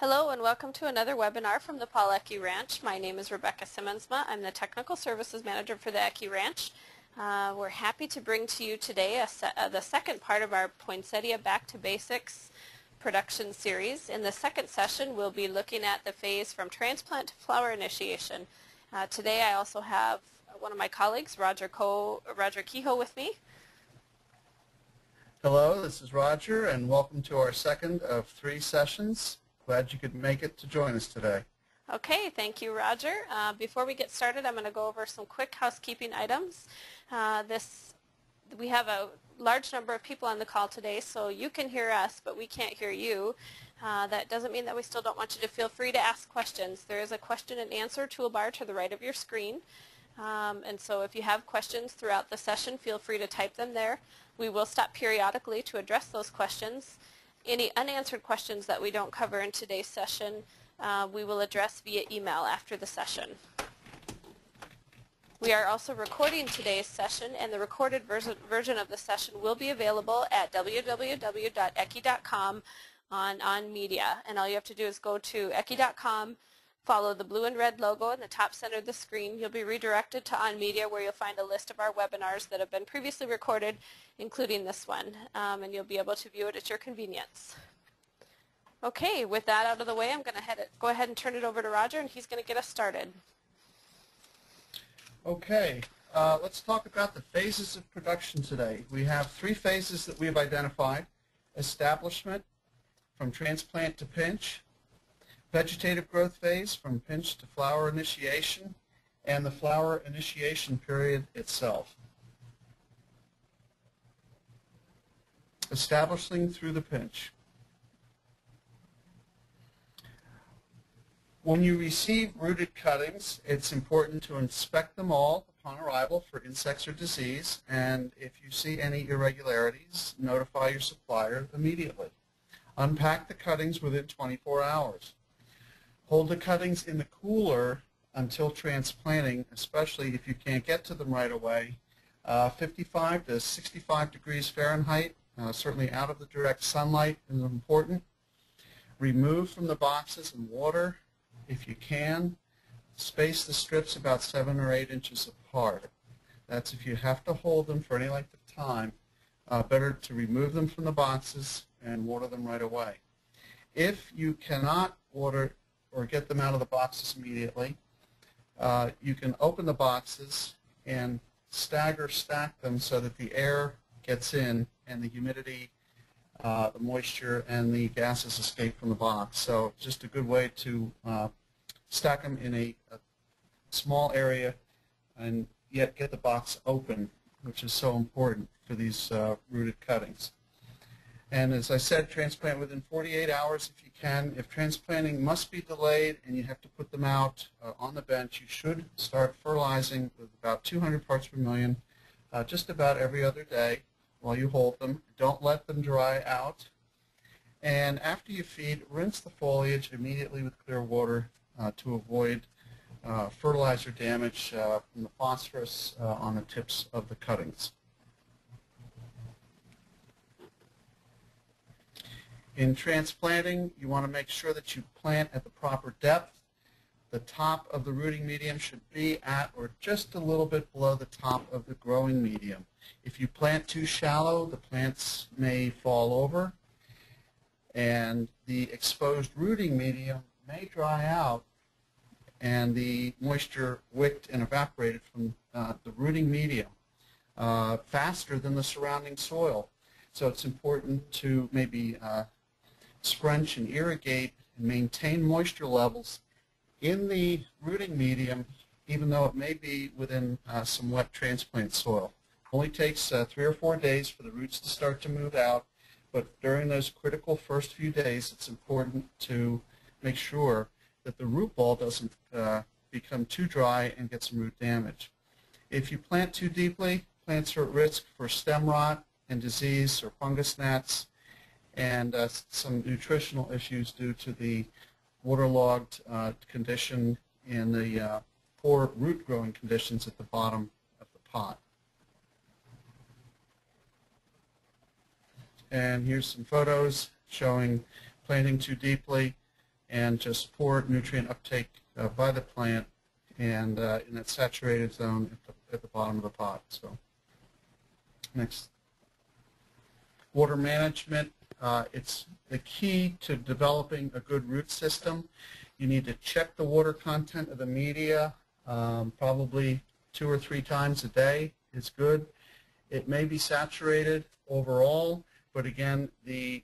Hello and welcome to another webinar from the Paul Ecke Ranch. My name is Rebecca Siemonsma. I'm the Technical Services Manager for the Ecke Ranch. We're happy to bring to you today the second part of our Poinsettia Back to Basics production series. In the second session, we'll be looking at the phase from transplant to flower initiation. Today I also have one of my colleagues, Roger Kehoe, with me. Hello, this is Roger, and welcome to our second of 3 sessions. Glad you could make it to join us today. Okay, thank you, Roger. Before we get started, I'm going to go over some quick housekeeping items. We have a large number of people on the call today, so you can hear us, but we can't hear you. That doesn't mean that we still don't want you to feel free to ask questions. There is a question and answer toolbar to the right of your screen. And so if you have questions throughout the session, feel free to type them there. We will stop periodically to address those questions. Any unanswered questions that we don't cover in today's session, we will address via email after the session. We are also recording today's session, and the recorded version of the session will be available at www.ecke.com on media. And all you have to do is go to ecke.com, follow the blue and red logo in the top center of the screen. You'll be redirected to On Media, where you'll find a list of our webinars that have been previously recorded, including this one, and you'll be able to view it at your convenience. Okay, with that out of the way, I'm going to go ahead and turn it over to Roger, and he's going to get us started. Okay, let's talk about the phases of production today. We have 3 phases that we have identified: establishment, from transplant to pinch; vegetative growth phase, from pinch to flower initiation; and the flower initiation period itself. Establishing through the pinch. When you receive rooted cuttings, it's important to inspect them all upon arrival for insects or disease, and if you see any irregularities, notify your supplier immediately. Unpack the cuttings within 24 hours. Hold the cuttings in the cooler until transplanting, especially if you can't get to them right away. 55 to 65 degrees Fahrenheit, certainly out of the direct sunlight, is important. Remove from the boxes in water if you can. Space the strips about 7 or 8 inches apart. That's if you have to hold them for any length of time. Better to remove them from the boxes and water them right away. If you cannot water or get them out of the boxes immediately, you can open the boxes and stack them so that the air gets in and the humidity, the moisture, and the gases escape from the box. So just a good way to stack them in a small area and yet get the box open, which is so important for these rooted cuttings. And as I said, transplant within 48 hours if you can. If transplanting must be delayed and you have to put them out on the bench, you should start fertilizing with about 200 parts per million just about every other day while you hold them. Don't let them dry out. And after you feed, rinse the foliage immediately with clear water to avoid fertilizer damage from the phosphorus on the tips of the cuttings. In transplanting, you want to make sure that you plant at the proper depth. The top of the rooting medium should be at or just a little bit below the top of the growing medium. If you plant too shallow, the plants may fall over, and the exposed rooting medium may dry out, and the moisture wicked and evaporated from the rooting medium faster than the surrounding soil. So it's important to maybe scrunch and irrigate and maintain moisture levels in the rooting medium, even though it may be within some wet transplant soil. Only takes 3 or 4 days for the roots to start to move out, but during those critical first few days, it's important to make sure that the root ball doesn't become too dry and get some root damage. If you plant too deeply, plants are at risk for stem rot and disease or fungus gnats, and some nutritional issues due to the waterlogged condition and the poor root growing conditions at the bottom of the pot. And here's some photos showing planting too deeply. and just poor nutrient uptake by the plant and in that saturated zone at the bottom of the pot. So next. Water management, it's the key to developing a good root system. You need to check the water content of the media probably 2 or 3 times a day is good. It may be saturated overall, but again, the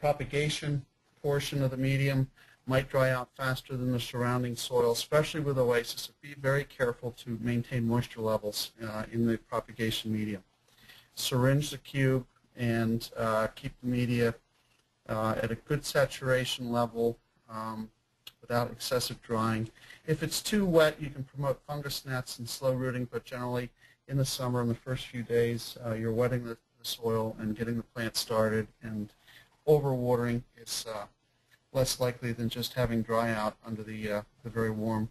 propagation portion of the medium might dry out faster than the surrounding soil, especially with oasis. So be very careful to maintain moisture levels in the propagation medium. Syringe the cube and keep the media at a good saturation level without excessive drying. If it's too wet, you can promote fungus gnats and slow rooting, but generally in the summer, in the first few days, you're wetting the soil and getting the plant started, and overwatering is less likely than just having dry out under the very warm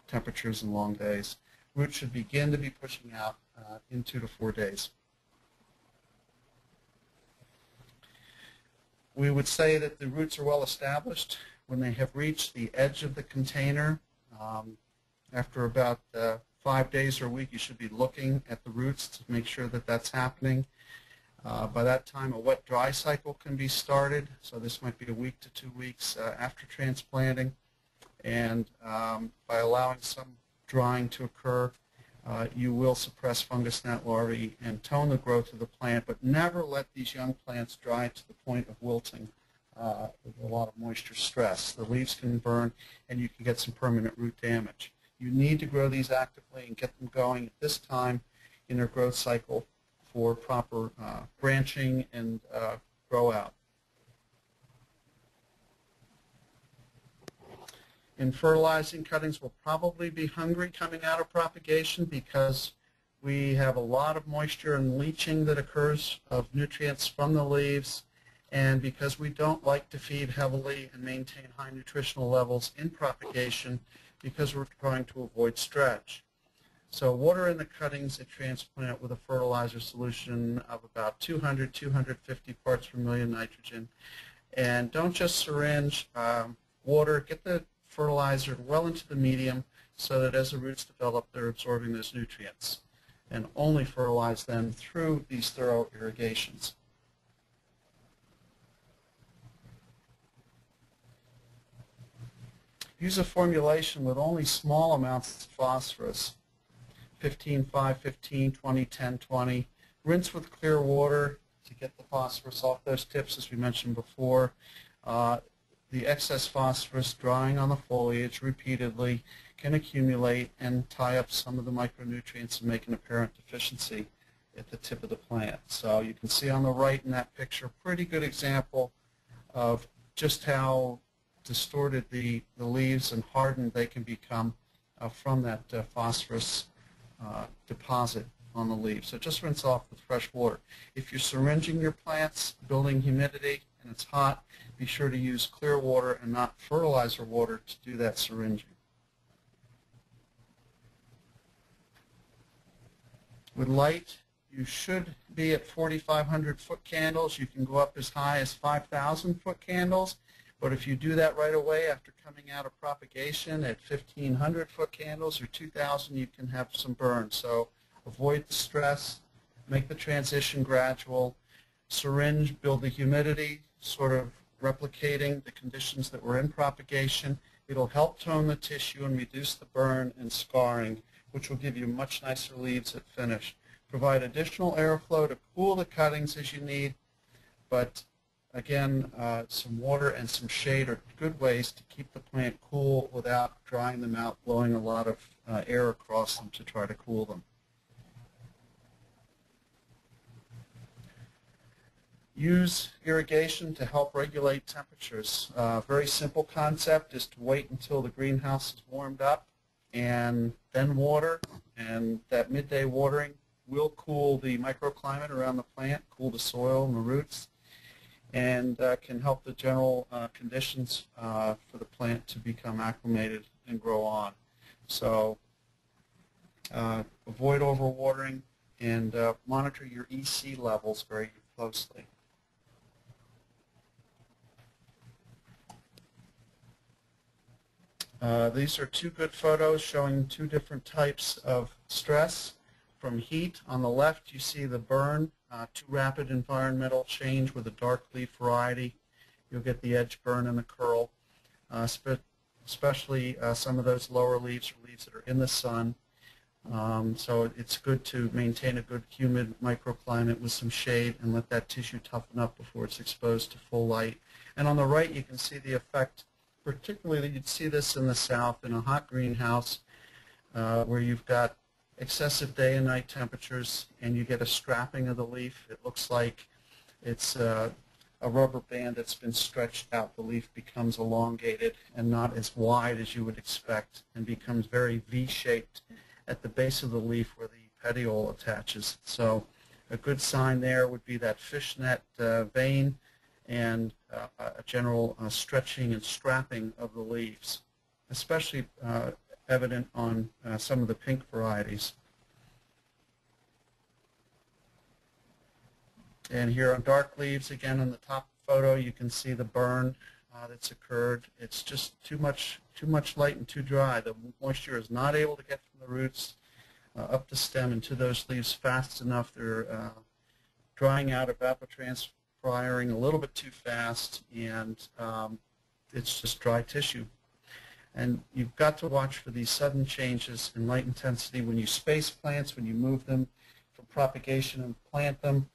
temperatures and long days. Roots should begin to be pushing out in 2 to 4 days. We would say that the roots are well established when they have reached the edge of the container. After about 5 days or a week, you should be looking at the roots to make sure that that's happening. By that time, a wet-dry cycle can be started, so this might be a week to 2 weeks after transplanting. And by allowing some drying to occur, you will suppress fungus gnat larvae and tone the growth of the plant, but never let these young plants dry to the point of wilting with a lot of moisture stress. The leaves can burn, and you can get some permanent root damage. You need to grow these actively and get them going at this time in their growth cycle for proper branching and grow out. In fertilizing, cuttings will probably be hungry coming out of propagation because we have a lot of moisture and leaching that occurs of nutrients from the leaves, and because we don't like to feed heavily and maintain high nutritional levels in propagation because we're trying to avoid stretch. So water in the cuttings at transplant with a fertilizer solution of about 200, 250 parts per million nitrogen. And don't just syringe water, get the fertilizer well into the medium so that as the roots develop, they're absorbing those nutrients. And only fertilize them through these thorough irrigations. Use a formulation with only small amounts of phosphorus, 15, 5, 15, 20, 10, 20. Rinse with clear water to get the phosphorus off those tips, as we mentioned before. The excess phosphorus drying on the foliage repeatedly can accumulate and tie up some of the micronutrients and make an apparent deficiency at the tip of the plant. So you can see on the right in that picture a pretty good example of just how distorted the leaves and hardened they can become from that phosphorus deposit on the leaves. So just rinse off with fresh water. If you're syringing your plants, building humidity, and it's hot, be sure to use clear water and not fertilizer water to do that syringing. With light, you should be at 4,500 foot candles. You can go up as high as 5,000 foot candles. But if you do that right away after coming out of propagation at 1,500 foot candles or 2,000, you can have some burn. So avoid the stress, make the transition gradual, syringe, build the humidity, sort of replicating the conditions that were in propagation. It'll help tone the tissue and reduce the burn and scarring, which will give you much nicer leaves at finish. Provide additional airflow to cool the cuttings as you need, but again, some water and some shade are good ways to keep the plant cool without drying them out, blowing a lot of air across them to try to cool them. Use irrigation to help regulate temperatures. Very simple concept is to wait until the greenhouse is warmed up and then water, and that midday watering will cool the microclimate around the plant, cool the soil and the roots, and can help the general conditions for the plant to become acclimated and grow on. So avoid overwatering and monitor your EC levels very closely. These are two good photos showing two different types of stress. From heat, on the left you see the burn, too rapid environmental change with a dark leaf variety. You'll get the edge burn and the curl, especially some of those lower leaves or leaves that are in the sun. So it's good to maintain a good humid microclimate with some shade and let that tissue toughen up before it's exposed to full light. And on the right you can see the effect, particularly you'd see this in the south in a hot greenhouse where you've got excessive day and night temperatures and you get a strapping of the leaf. It looks like it's a rubber band that's been stretched out. The leaf becomes elongated and not as wide as you would expect and becomes very V-shaped at the base of the leaf where the petiole attaches. So a good sign there would be that fishnet vein and a general stretching and strapping of the leaves, especially evident on some of the pink varieties. And here on dark leaves, again on the top photo, you can see the burn that's occurred. It's just too much light and too dry. The moisture is not able to get from the roots up the stem and to those leaves fast enough. They're drying out, evapotranspiring a little bit too fast, and it's just dry tissue. And you've got to watch for these sudden changes in light intensity when you space plants, when you move them from propagation and plant them.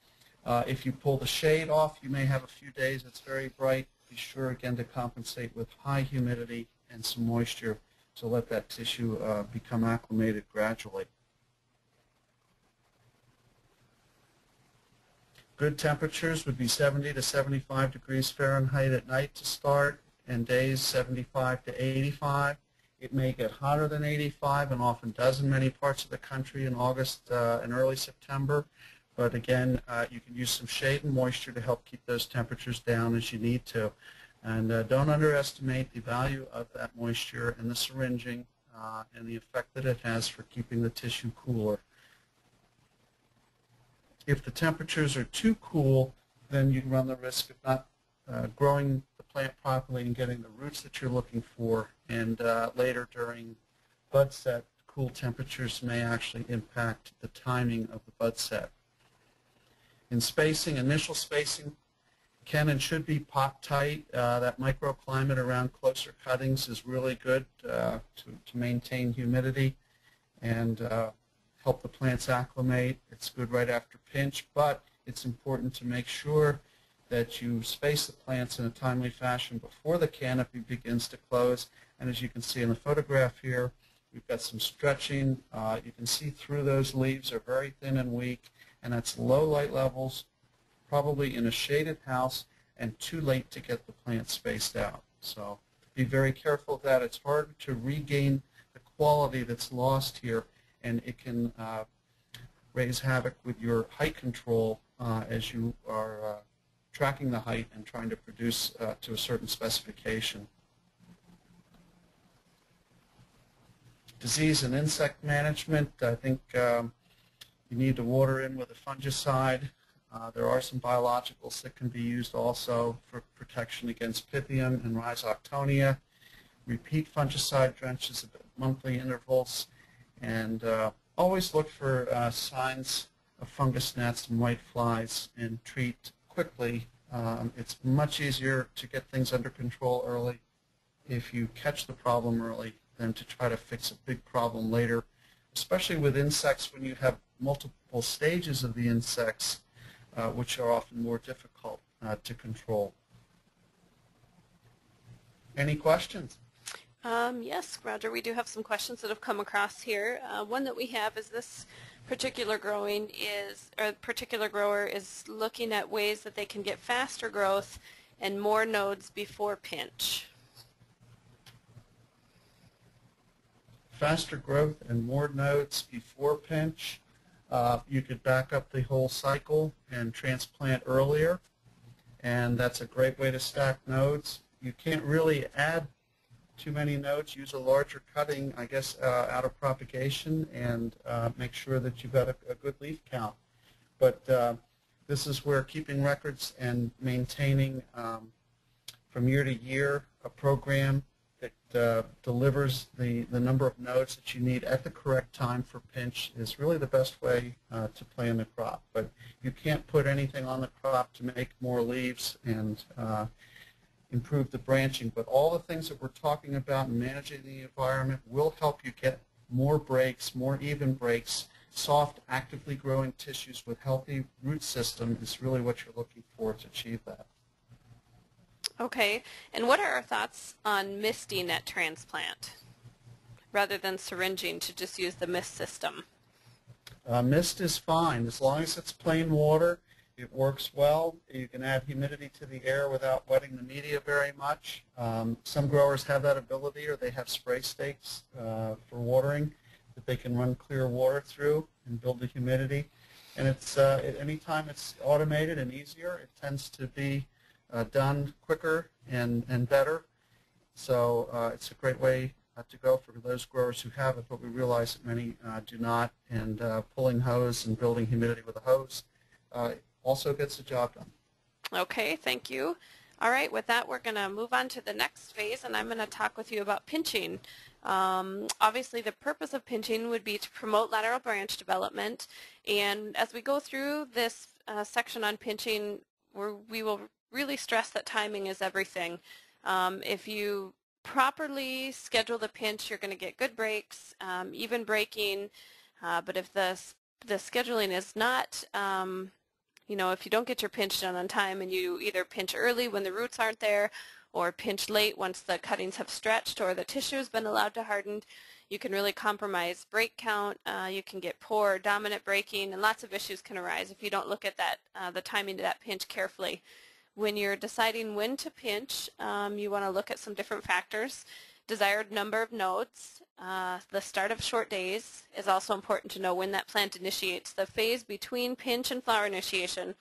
If you pull the shade off, you may have a few days it's very bright. Be sure again to compensate with high humidity and some moisture to let that tissue become acclimated gradually. Good temperatures would be 70 to 75 degrees Fahrenheit at night to start, and days 75 to 85. It may get hotter than 85 and often does in many parts of the country in August and early September. But again, you can use some shade and moisture to help keep those temperatures down as you need to. And don't underestimate the value of that moisture and the syringing and the effect that it has for keeping the tissue cooler. If the temperatures are too cool, then you run the risk of not growing the plant properly and getting the roots that you're looking for. And later during bud set, cool temperatures may actually impact the timing of the bud set. In spacing, initial spacing can and should be pot tight. That microclimate around closer cuttings is really good to maintain humidity and help the plants acclimate. It's good right after pinch, but it's important to make sure that you space the plants in a timely fashion before the canopy begins to close. And as you can see in the photograph here, we've got some stretching. You can see through those leaves are very thin and weak, and that's low light levels, probably in a shaded house, and too late to get the plant spaced out. So be very careful of that. It's hard to regain the quality that's lost here, and it can raise havoc with your height control as you are tracking the height and trying to produce to a certain specification. Disease and insect management, I think you need to water in with a fungicide. There are some biologicals that can be used also for protection against Pythium and Rhizoctonia. Repeat fungicide drenches at monthly intervals, and always look for signs of fungus gnats and white flies and treat quickly. It's much easier to get things under control early if you catch the problem early than to try to fix a big problem later, especially with insects when you have multiple stages of the insects, which are often more difficult to control. Any questions? Yes, Roger, we do have some questions that have come across here. One that we have is this particular grower is looking at ways that they can get faster growth and more nodes before pinch. Faster growth and more nodes before pinch. You could back up the whole cycle and transplant earlier, and that's a great way to stack nodes. You can't really add too many nodes. Use a larger cutting, I guess, out of propagation, and make sure that you've got a good leaf count. But this is where keeping records and maintaining from year to year a program It delivers the number of nodes that you need at the correct time for pinch is really the best way to plan the crop. But you can't put anything on the crop to make more leaves and improve the branching. But all the things that we're talking about in managing the environment will help you get more breaks, more even breaks. Soft, actively growing tissues with healthy root system is really what you're looking for to achieve that. Okay, and what are our thoughts on misting at transplant rather than syringing to just use the mist system? Mist is fine as long as it's plain water. It works well. You can add humidity to the air without wetting the media very much. Some growers have that ability, or they have spray stakes for watering that they can run clear water through and build the humidity. And it's anytime it's automated and easier, it tends to be done quicker and better. So it's a great way to go for those growers who have it, but we realize that many do not, and pulling hose and building humidity with a hose also gets the job done. Okay, thank you. All right, with that we're going to move on to the next phase, and I'm going to talk with you about pinching. Obviously the purpose of pinching would be to promote lateral branch development, and as we go through this section on pinching, we will really stress that timing is everything. If you properly schedule the pinch, you're going to get good breaks, even breaking, but if the scheduling is not, if you don't get your pinch done on time and you either pinch early when the roots aren't there or pinch late once the cuttings have stretched or the tissue has been allowed to harden, you can really compromise break count. You can get poor dominant breaking, and lots of issues can arise if you don't look at that the timing of that pinch carefully. When you're deciding when to pinch, you want to look at some different factors. Desired number of nodes, the start of short days is also important to know when that plant initiates. The phase between pinch and flower initiation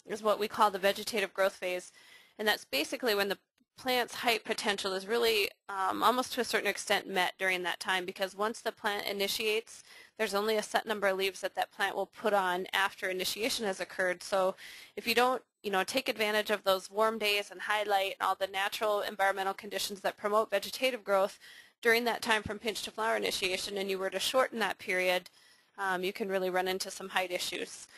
is what we call the vegetative growth phase, and that's basically when the plant's height potential is really almost to a certain extent met during that time, because once the plant initiates, there's only a set number of leaves that that plant will put on after initiation has occurred. So if you don't take advantage of those warm days and highlight all the natural environmental conditions that promote vegetative growth during that time from pinch to flower initiation, and you were to shorten that period, you can really run into some height issues.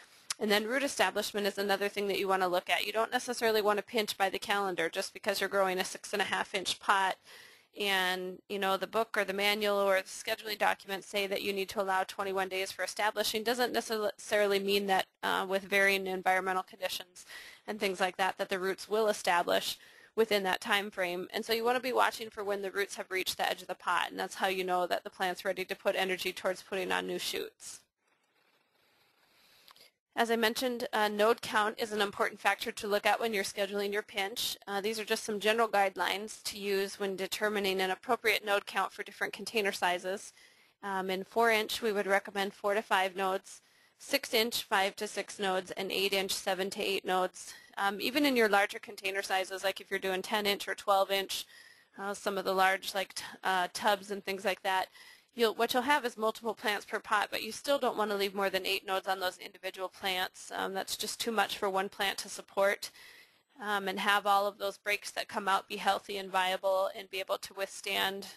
And then root establishment is another thing that you want to look at. You don't necessarily want to pinch by the calendar just because you're growing a 6.5-inch pot, and the book or the manual or the scheduling documents say that you need to allow 21 days for establishing. Doesn't necessarily mean that with varying environmental conditions and things like that the roots will establish within that time frame. And so you want to be watching for when the roots have reached the edge of the pot, and that's how you know that the plant's ready to put energy towards putting on new shoots. As I mentioned, node count is an important factor to look at when you're scheduling your pinch. These are just some general guidelines to use when determining an appropriate node count for different container sizes. In 4-inch, we would recommend 4 to 5 nodes, 6-inch, 5 to 6 nodes, and 8-inch, 7 to 8 nodes. Even in your larger container sizes, like if you're doing 10-inch or 12-inch, some of the large like tubs and things like that, what you'll have is multiple plants per pot, but you still don't want to leave more than 8 nodes on those individual plants. That's just too much for one plant to support, and have all of those breaks that come out be healthy and viable and be able to withstand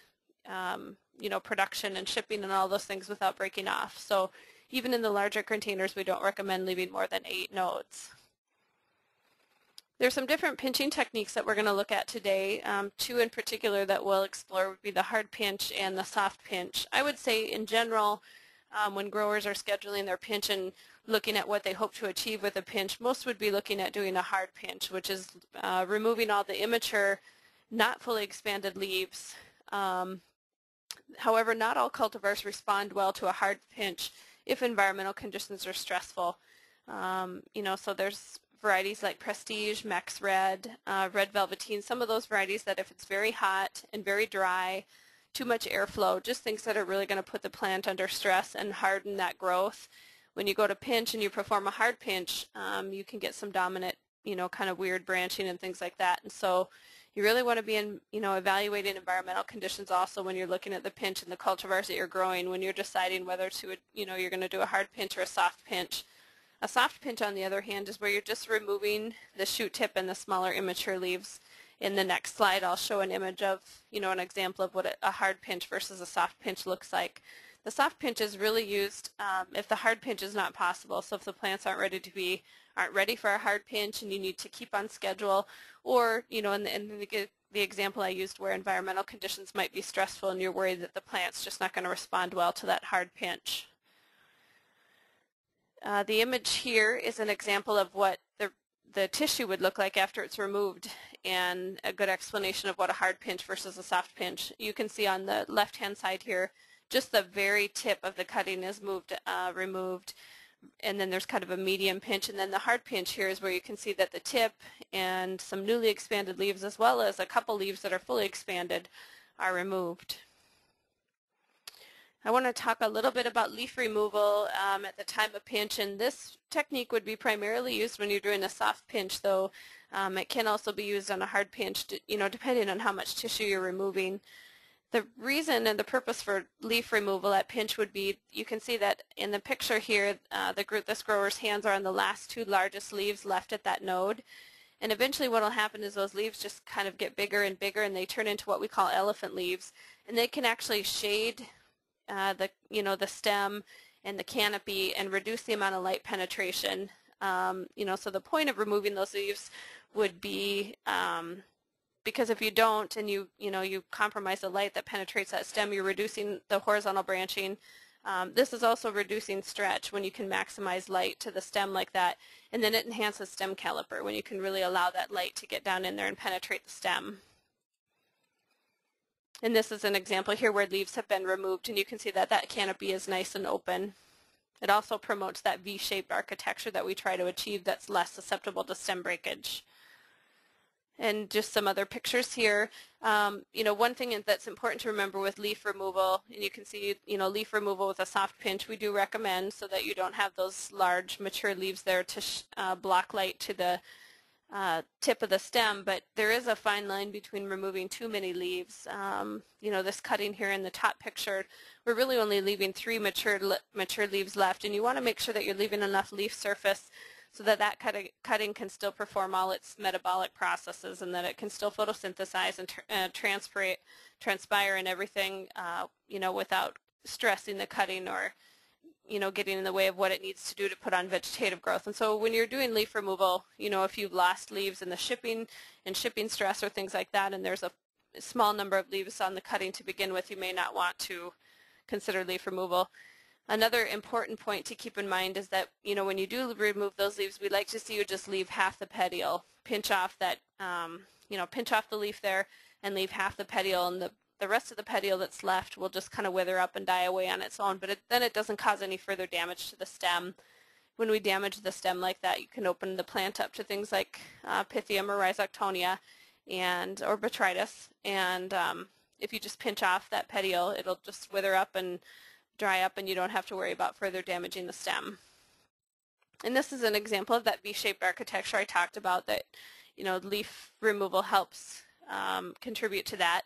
production and shipping and all those things without breaking off. So even in the larger containers, we don't recommend leaving more than 8 nodes. There's some different pinching techniques that we're going to look at today. 2 in particular that we'll explore would be the hard pinch and the soft pinch. I would say in general, when growers are scheduling their pinch and looking at what they hope to achieve with a pinch, most would be looking at doing a hard pinch, which is removing all the immature, not fully expanded leaves. However, not all cultivars respond well to a hard pinch if environmental conditions are stressful. So there's varieties like Prestige, Max Red, Red Velveteen, some of those varieties that if it's very hot and very dry, too much airflow, just things that are really going to put the plant under stress and harden that growth. When you go to pinch and you perform a hard pinch, you can get some dominant, kind of weird branching and things like that. And so you really want to be evaluating environmental conditions also when you're looking at the pinch and the cultivars that you're growing, when you're deciding whether to, you're going to do a hard pinch or a soft pinch. A soft pinch, on the other hand, is where you're just removing the shoot tip and the smaller immature leaves, In the next slide, I'll show an image of, an example of what a hard pinch versus a soft pinch looks like. The soft pinch is really used if the hard pinch is not possible. So if the plants aren't ready for a hard pinch and you need to keep on schedule, or in the example I used where environmental conditions might be stressful and you're worried that the plant's just not going to respond well to that hard pinch. The image here is an example of what the tissue would look like after it's removed, and a good explanation of what a hard pinch versus a soft pinch. You can see on the left-hand side here, just the very tip of the cutting is removed, and then there's kind of a medium pinch, and then the hard pinch here is where you can see that the tip and some newly expanded leaves, as well as a couple leaves that are fully expanded, are removed. I want to talk a little bit about leaf removal at the time of pinch, and this technique would be primarily used when you're doing a soft pinch, though it can also be used on a hard pinch, depending on how much tissue you're removing. The reason and the purpose for leaf removal at pinch would be, you can see that in the picture here, this grower's hands are on the last two largest leaves left at that node. And eventually what will happen is those leaves just kind of get bigger and bigger, and they turn into what we call elephant leaves. And they can actually shade the stem and the canopy and reduce the amount of light penetration. So the point of removing those leaves would be because if you don't and you compromise the light that penetrates that stem, you're reducing the horizontal branching. This is also reducing stretch when you can maximize light to the stem like that, and then it enhances stem caliper when you can really allow that light to get down in there and penetrate the stem. And this is an example here where leaves have been removed, and you can see that that canopy is nice and open. It also promotes that V-shaped architecture that we try to achieve that's less susceptible to stem breakage. And just some other pictures here. One thing that's important to remember with leaf removal, and you can see, leaf removal with a soft pinch, we do recommend so that you don't have those large mature leaves there to block light to the tip of the stem, but there is a fine line between removing too many leaves. This cutting here in the top picture, we're really only leaving 3 mature leaves left, and you want to make sure that you're leaving enough leaf surface so that that cutting can still perform all its metabolic processes, and that it can still photosynthesize and transpire and everything, without stressing the cutting or getting in the way of what it needs to do to put on vegetative growth. And so when you're doing leaf removal, if you've lost leaves in the shipping stress or things like that, and there's a small number of leaves on the cutting to begin with, you may not want to consider leaf removal. Another important point to keep in mind is that, when you do remove those leaves, we like to see you just leave half the petiole. Pinch off that, pinch off the leaf there and leave half the petiole, and the rest of the petiole that's left will just kind of wither up and die away on its own, but then it doesn't cause any further damage to the stem. When we damage the stem like that, you can open the plant up to things like Pythium or Rhizoctonia or botrytis, and if you just pinch off that petiole, it'll just wither up and dry up, and you don't have to worry about further damaging the stem. And this is an example of that V-shaped architecture I talked about, that leaf removal helps contribute to that.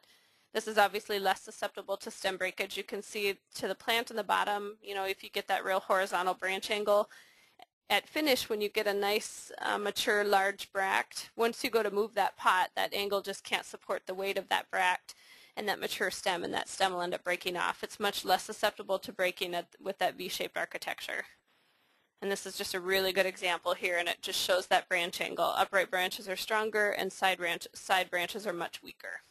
This is obviously less susceptible to stem breakage. You can see to the plant in the bottom, if you get that real horizontal branch angle. At finish, when you get a nice mature large bract, once you go to move that pot, that angle just can't support the weight of that bract and that mature stem, and that stem will end up breaking off. It's much less susceptible to breaking with that V-shaped architecture. And this is just a really good example here, and it just shows that branch angle. Upright branches are stronger, and side branches are much weaker.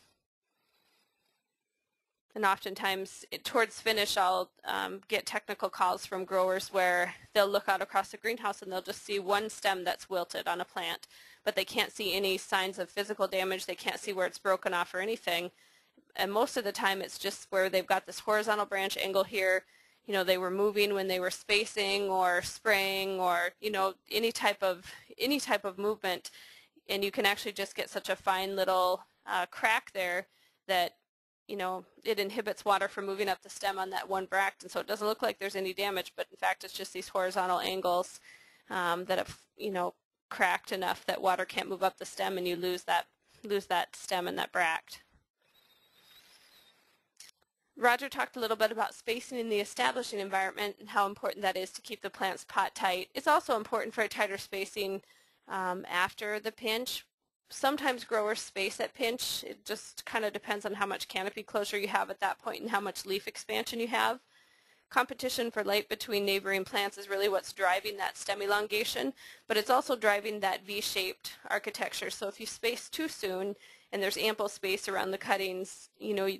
And oftentimes, towards finish, I'll get technical calls from growers where they'll look out across the greenhouse and they'll just see one stem that's wilted on a plant, but they can't see any signs of physical damage. They can't see where it's broken off or anything. And most of the time, it's just where they've got this horizontal branch angle here. They were moving when they were spacing or spraying, or any type of movement, and you can actually just get such a fine little crack there that it inhibits water from moving up the stem on that one bract, and so it doesn't look like there's any damage, but in fact it's just these horizontal angles that have cracked enough that water can't move up the stem, and you lose that stem and that bract. Roger talked a little bit about spacing in the establishing environment and how important that is to keep the plant's pot tight. It's also important for a tighter spacing after the pinch. sometimes growers space at pinch. It just kind of depends on how much canopy closure you have at that point and how much leaf expansion you have. Competition for light between neighboring plants is really what's driving that stem elongation, but it's also driving that V-shaped architecture. So if you space too soon and there's ample space around the cuttings,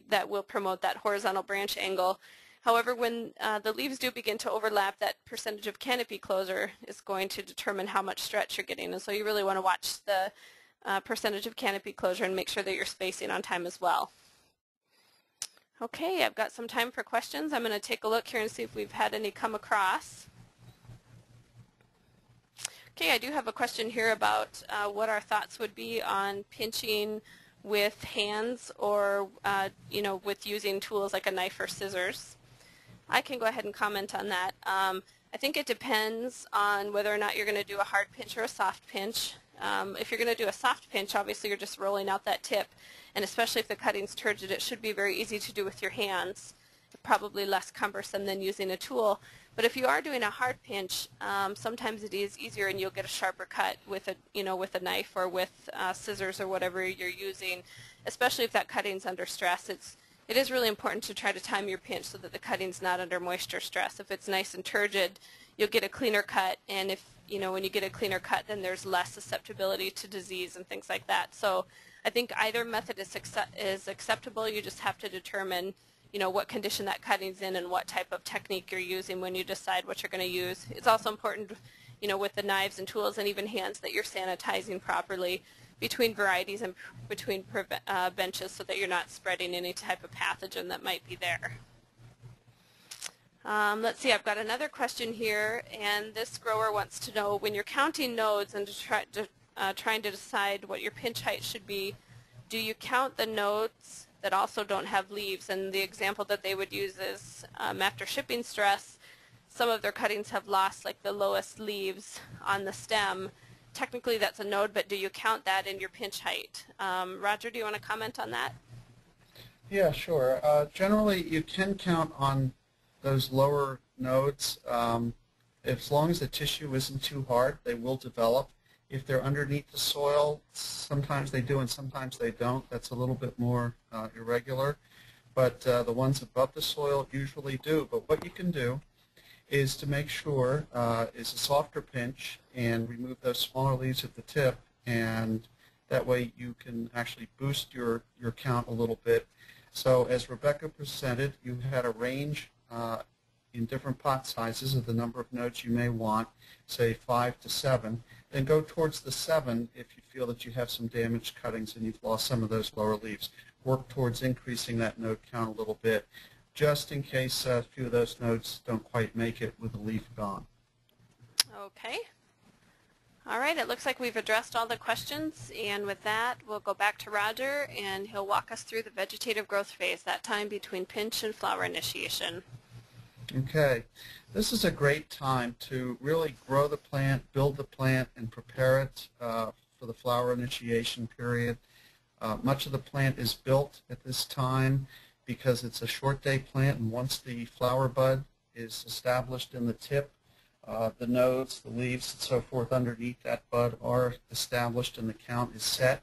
that will promote that horizontal branch angle. However, when the leaves do begin to overlap, that percentage of canopy closure is going to determine how much stretch you're getting. And so you really want to watch the percentage of canopy closure and make sure that you're spacing on time as well. Okay, I've got some time for questions. I'm going to take a look here and see if we've had any come across. Okay, I do have a question here about what our thoughts would be on pinching with hands or, with using tools like a knife or scissors. I can go ahead and comment on that. I think it depends on whether or not you're going to do a hard pinch or a soft pinch. If you're going to do a soft pinch, obviously you're just rolling out that tip, and especially if the cutting's turgid, it should be very easy to do with your hands, probably less cumbersome than using a tool. But if you are doing a hard pinch, sometimes it is easier and you'll get a sharper cut with a knife or with scissors or whatever you're using, especially if that cutting's under stress. It is really important to try to time your pinch so that the cutting's not under moisture stress. If it's nice and turgid, you'll get a cleaner cut, and if when you get a cleaner cut, then there's less susceptibility to disease and things like that. So I think either method is acceptable. You just have to determine what condition that cutting's in and what type of technique you're using when you decide what you're going to use. It's also important, with the knives and tools and even hands, that you're sanitizing properly between varieties and between benches so that you're not spreading any type of pathogen that might be there. Let's see, I've got another question here, and this grower wants to know, when you're counting nodes and trying to decide what your pinch height should be, do you count the nodes that also don't have leaves? And the example that they would use is after shipping stress, some of their cuttings have lost like the lowest leaves on the stem. Technically that's a node, but do you count that in your pinch height? Roger, do you want to comment on that? Yeah, sure. Generally, you can count on those lower nodes. As long as the tissue isn't too hard, they will develop. If they're underneath the soil, sometimes they do and sometimes they don't. That's a little bit more irregular. But the ones above the soil usually do. But what you can do is to make sure is a softer pinch and remove those smaller leaves at the tip, and that way you can actually boost your count a little bit. So as Rebecca presented, you had a range in different pot sizes of the number of nodes you may want, say 5 to 7. Then go towards the 7 if you feel that you have some damaged cuttings and you've lost some of those lower leaves. Work towards increasing that node count a little bit, just in case a few of those nodes don't quite make it with a leaf gone. Okay. All right, it looks like we've addressed all the questions, and with that we'll go back to Roger and he'll walk us through the vegetative growth phase, that time between pinch and flower initiation. Okay, this is a great time to really grow the plant, build the plant, and prepare it for the flower initiation period. Much of the plant is built at this time because it's a short day plant, and once the flower bud is established in the tip, the nodes, the leaves, and so forth underneath that bud are established and the count is set.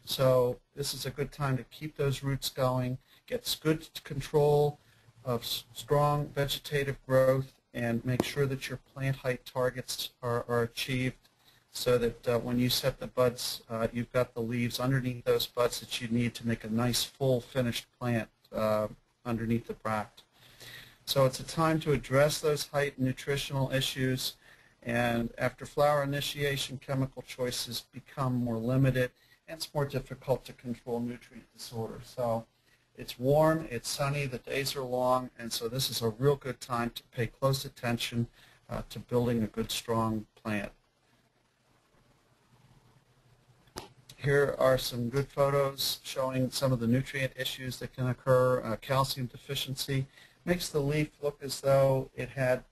So this is a good time to keep those roots going, get good control of strong vegetative growth, and make sure that your plant height targets are achieved so that when you set the buds, you've got the leaves underneath those buds that you need to make a nice full finished plant underneath the bract. So it's a time to address those height and nutritional issues, and after flower initiation, chemical choices become more limited and it's more difficult to control nutrient disorder. So it's warm, it's sunny, the days are long, and so this is a real good time to pay close attention to building a good, strong plant. Here are some good photos showing some of the nutrient issues that can occur. Calcium deficiency makes the leaf look as though it had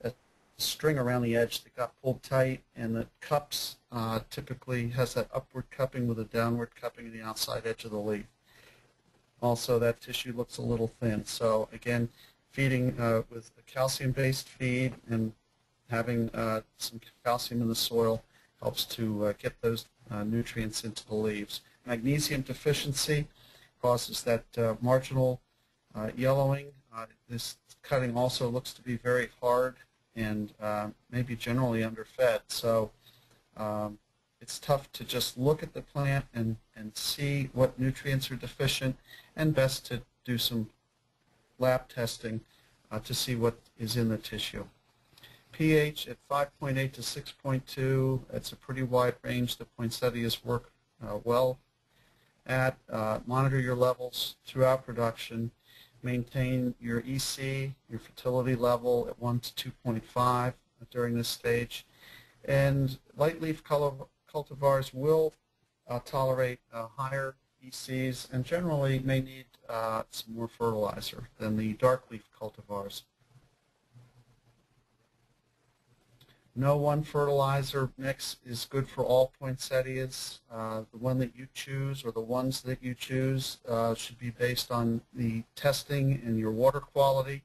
a string around the edge that got pulled tight, and the cups typically has that upward cupping with a downward cupping in the outside edge of the leaf. Also, that tissue looks a little thin. So again, feeding with a calcium-based feed and having some calcium in the soil helps to get those nutrients into the leaves. Magnesium deficiency causes that marginal yellowing. This cutting also looks to be very hard and maybe generally underfed. So it's tough to just look at the plant and see what nutrients are deficient, and best to do some lab testing to see what is in the tissue. pH at 5.8 to 6.2, that's a pretty wide range that poinsettias work well at. Monitor your levels throughout production. Maintain your EC, your fertility level at 1 to 2.5 during this stage. And light leaf cultivars will tolerate higher ECs and generally may need some more fertilizer than the dark leaf cultivars. No one fertilizer mix is good for all poinsettias. The one that you choose, or the ones that you choose, should be based on the testing and your water quality.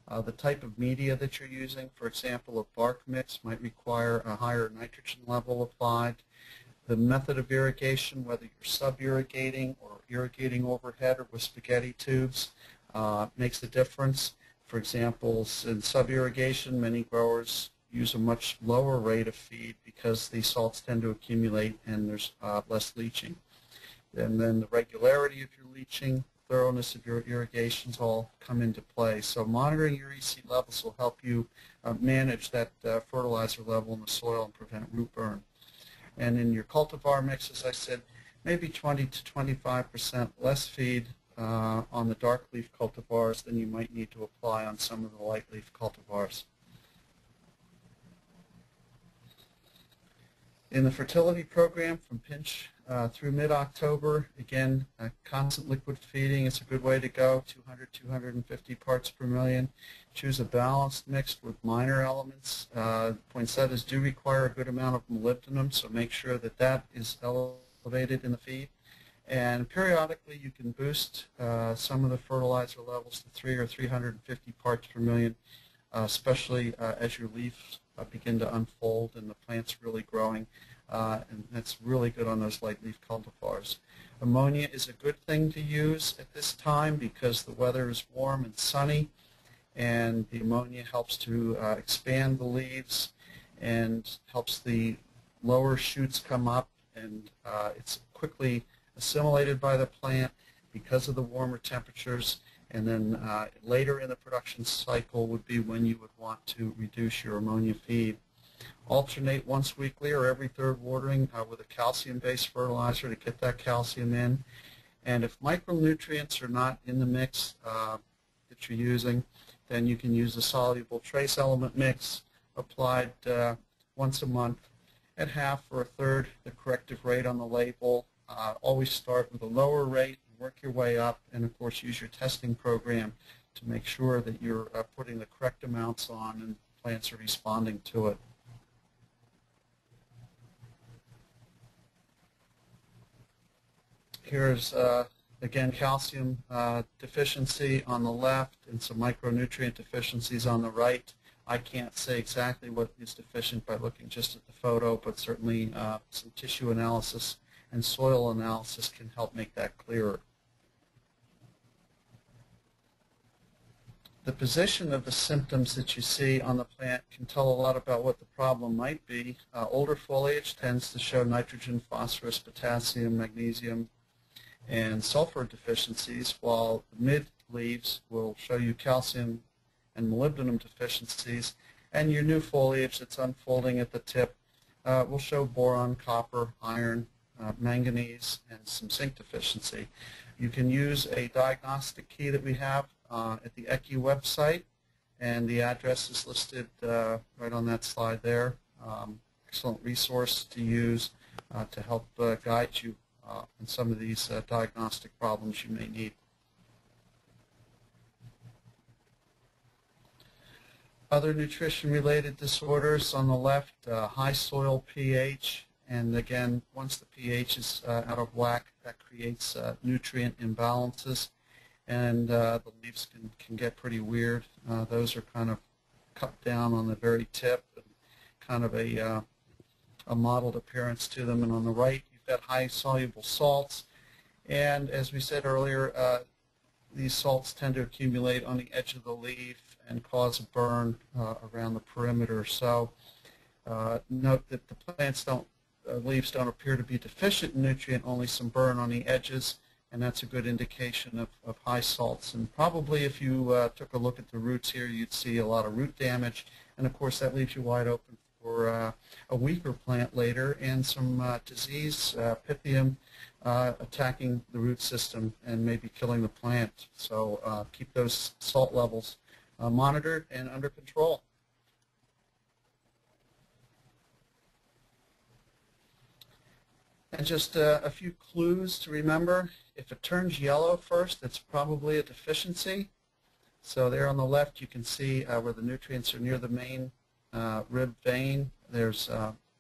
The type of media that you're using, for example, a bark mix might require a higher nitrogen level applied. The method of irrigation, whether you're sub-irrigating or irrigating overhead or with spaghetti tubes, makes a difference. For example, in sub-irrigation, many growers use a much lower rate of feed because the salts tend to accumulate and there's less leaching. And then the regularity of your leaching, thoroughness of your irrigations all come into play. So monitoring your EC levels will help you manage that fertilizer level in the soil and prevent root burn. And in your cultivar mix, as I said, maybe 20 to 25% less feed on the dark leaf cultivars than you might need to apply on some of the light leaf cultivars. In the fertility program from pinch through mid-October, again, constant liquid feeding is a good way to go, 200, 250 parts per million. Choose a balanced mix with minor elements. Poinsettias do require a good amount of molybdenum, so make sure that that is elevated in the feed. And periodically you can boost some of the fertilizer levels to 300 or 350 parts per million, especially as your leaves begin to unfold and the plant's really growing, and that's really good on those light leaf cultivars. Ammonia is a good thing to use at this time because the weather is warm and sunny, and the ammonia helps to expand the leaves and helps the lower shoots come up, and it's quickly assimilated by the plant because of the warmer temperatures. And then later in the production cycle would be when you would want to reduce your ammonia feed. Alternate once weekly or every third watering with a calcium-based fertilizer to get that calcium in. And if micronutrients are not in the mix that you're using, then you can use a soluble trace element mix applied once a month at half or a third the corrective rate on the label. Always start with a lower rate, work your way up, and of course use your testing program to make sure that you're putting the correct amounts on and plants are responding to it. Here's again calcium deficiency on the left and some micronutrient deficiencies on the right. I can't say exactly what is deficient by looking just at the photo, but certainly some tissue analysis and soil analysis can help make that clearer. The position of the symptoms that you see on the plant can tell a lot about what the problem might be. Older foliage tends to show nitrogen, phosphorus, potassium, magnesium, and sulfur deficiencies, while the mid leaves will show you calcium and molybdenum deficiencies, and your new foliage that's unfolding at the tip will show boron, copper, iron, manganese, and some zinc deficiency. You can use a diagnostic key that we have at the ECI website, and the address is listed right on that slide there. Excellent resource to use to help guide you in some of these diagnostic problems you may need. Other nutrition-related disorders on the left, high soil pH, and again, once the pH is out of whack, that creates nutrient imbalances, and the leaves can get pretty weird. Those are kind of cut down on the very tip, and kind of a a mottled appearance to them. And on the right, you've got high soluble salts. And as we said earlier, these salts tend to accumulate on the edge of the leaf and cause a burn around the perimeter. So note that the leaves don't appear to be deficient in nutrient, only some burn on the edges, and that's a good indication of high salts. And probably if you took a look at the roots here, you'd see a lot of root damage, and of course that leaves you wide open for a weaker plant later and some disease, pythium, attacking the root system and maybe killing the plant. So keep those salt levels monitored and under control. And just a few clues to remember. If it turns yellow first, it's probably a deficiency. So there on the left you can see where the nutrients are near the main rib vein. There's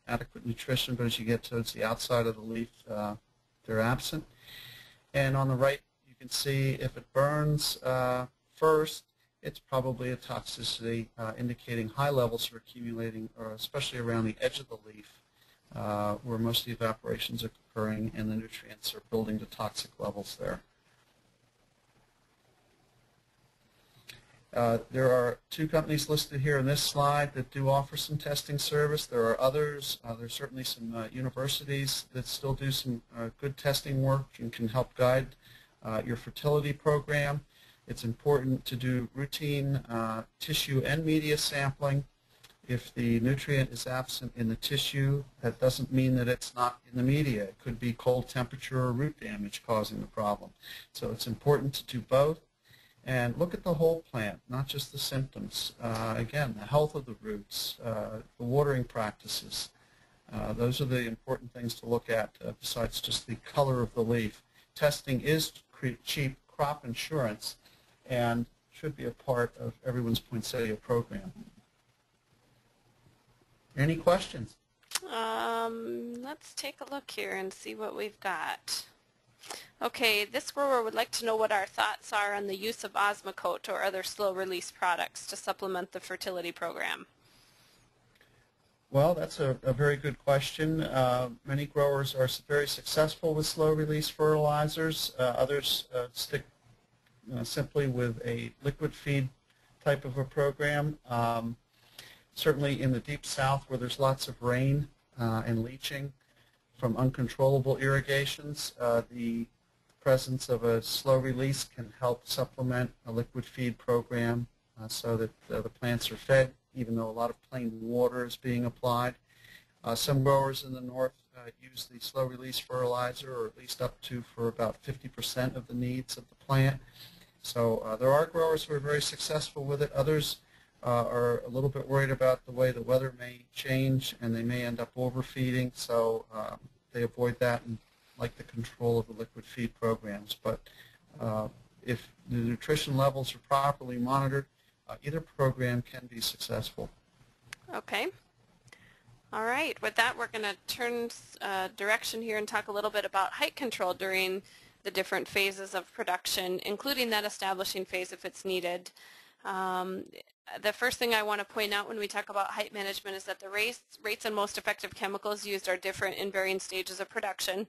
adequate nutrition, but as you get towards the outside of the leaf, they're absent. And on the right you can see if it burns first, it's probably a toxicity indicating high levels are accumulating, or especially around the edge of the leaf, where most of the evaporations are occurring and the nutrients are building to toxic levels there. There are two companies listed here in this slide that do offer some testing service. There are others. There's certainly some universities that still do some good testing work and can help guide your fertility program. It's important to do routine tissue and media sampling. If the nutrient is absent in the tissue, that doesn't mean that it's not in the media. It could be cold temperature or root damage causing the problem. So it's important to do both. And look at the whole plant, not just the symptoms. Again, the health of the roots, the watering practices. Those are the important things to look at besides just the color of the leaf. Testing is cheap crop insurance and should be a part of everyone's poinsettia program. Any questions? Let's take a look here and see what we've got. Okay, this grower would like to know what our thoughts are on the use of Osmocote or other slow-release products to supplement the fertility program. Well, that's a very good question. Many growers are very successful with slow-release fertilizers. Others stick simply with a liquid feed type of a program. Certainly in the deep south where there's lots of rain and leaching from uncontrollable irrigations, the presence of a slow release can help supplement a liquid feed program so that the plants are fed, even though a lot of plain water is being applied. Some growers in the north use the slow release fertilizer, or at least up to for about 50% of the needs of the plant. So there are growers who are very successful with it. Others are a little bit worried about the way the weather may change and they may end up overfeeding, so they avoid that and like the control of the liquid feed programs. But if the nutrition levels are properly monitored, either program can be successful. Okay. All right. With that, we're going to turn direction here and talk a little bit about height control during the different phases of production, including that establishing phase if it's needed. The first thing I want to point out when we talk about height management is that the rates and most effective chemicals used are different in varying stages of production.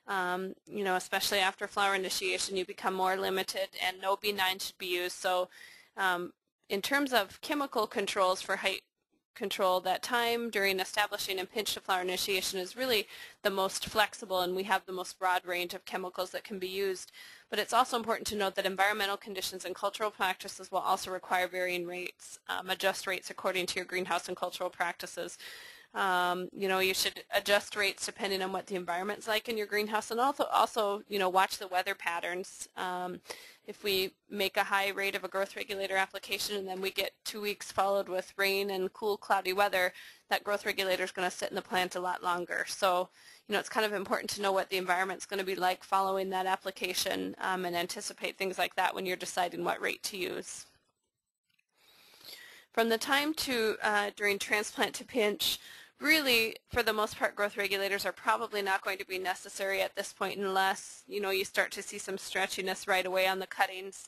You know, especially after flower initiation, you become more limited, and no B9 should be used. So in terms of chemical controls for height control, that time during establishing and pinch to flower initiation is really the most flexible, and we have the most broad range of chemicals that can be used. But it's also important to note that environmental conditions and cultural practices will also require varying rates. Adjust rates according to your greenhouse and cultural practices. You know, you should adjust rates depending on what the environment's like in your greenhouse, and also you know, watch the weather patterns. If we make a high rate of a growth regulator application and then we get 2 weeks followed with rain and cool, cloudy weather, that growth regulator is going to sit in the plant a lot longer. So, you know, it's kind of important to know what the environment's going to be like following that application and anticipate things like that when you're deciding what rate to use. From the time to during transplant to pinch, really, for the most part, growth regulators are probably not going to be necessary at this point unless, you know, you start to see some stretchiness right away on the cuttings.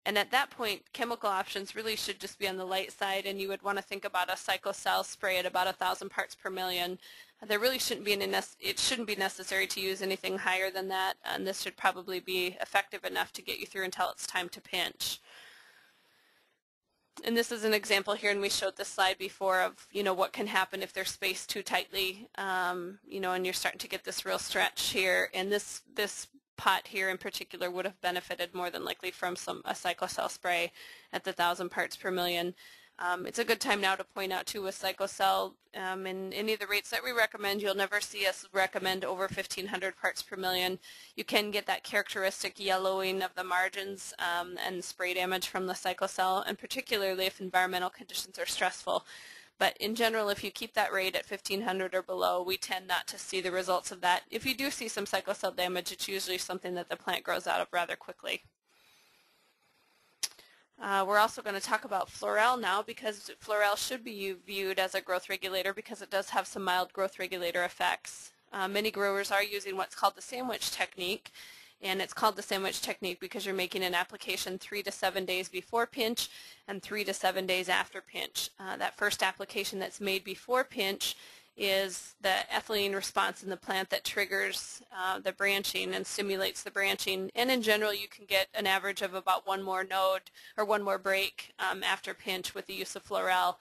And at that point, chemical options really should just be on the light side, and you would want to think about a cyclocell spray at about 1,000 parts per million. There really shouldn't be it shouldn't be necessary to use anything higher than that, and this should probably be effective enough to get you through until it's time to pinch. And this is an example here, and we showed this slide before of, what can happen if they're spaced too tightly, and you're starting to get this real stretch here. And this pot here in particular would have benefited more than likely from a cyclocell spray at the 1,000 parts per million. It's a good time now to point out too with cyclocell, in any of the rates that we recommend, you'll never see us recommend over 1,500 parts per million. You can get that characteristic yellowing of the margins and spray damage from the cyclocell, and particularly if environmental conditions are stressful. But in general, if you keep that rate at 1,500 or below, we tend not to see the results of that. If you do see some cyclocell damage, it's usually something that the plant grows out of rather quickly. We're also going to talk about Florel now, because Florel should be viewed as a growth regulator because it does have some mild growth regulator effects. Many growers are using what's called the sandwich technique, and it's called the sandwich technique because you're making an application 3 to 7 days before pinch and 3 to 7 days after pinch. That first application that's made before pinch is the ethylene response in the plant that triggers the branching and stimulates the branching. And in general, you can get an average of about one more node or one more break after pinch with the use of Florel.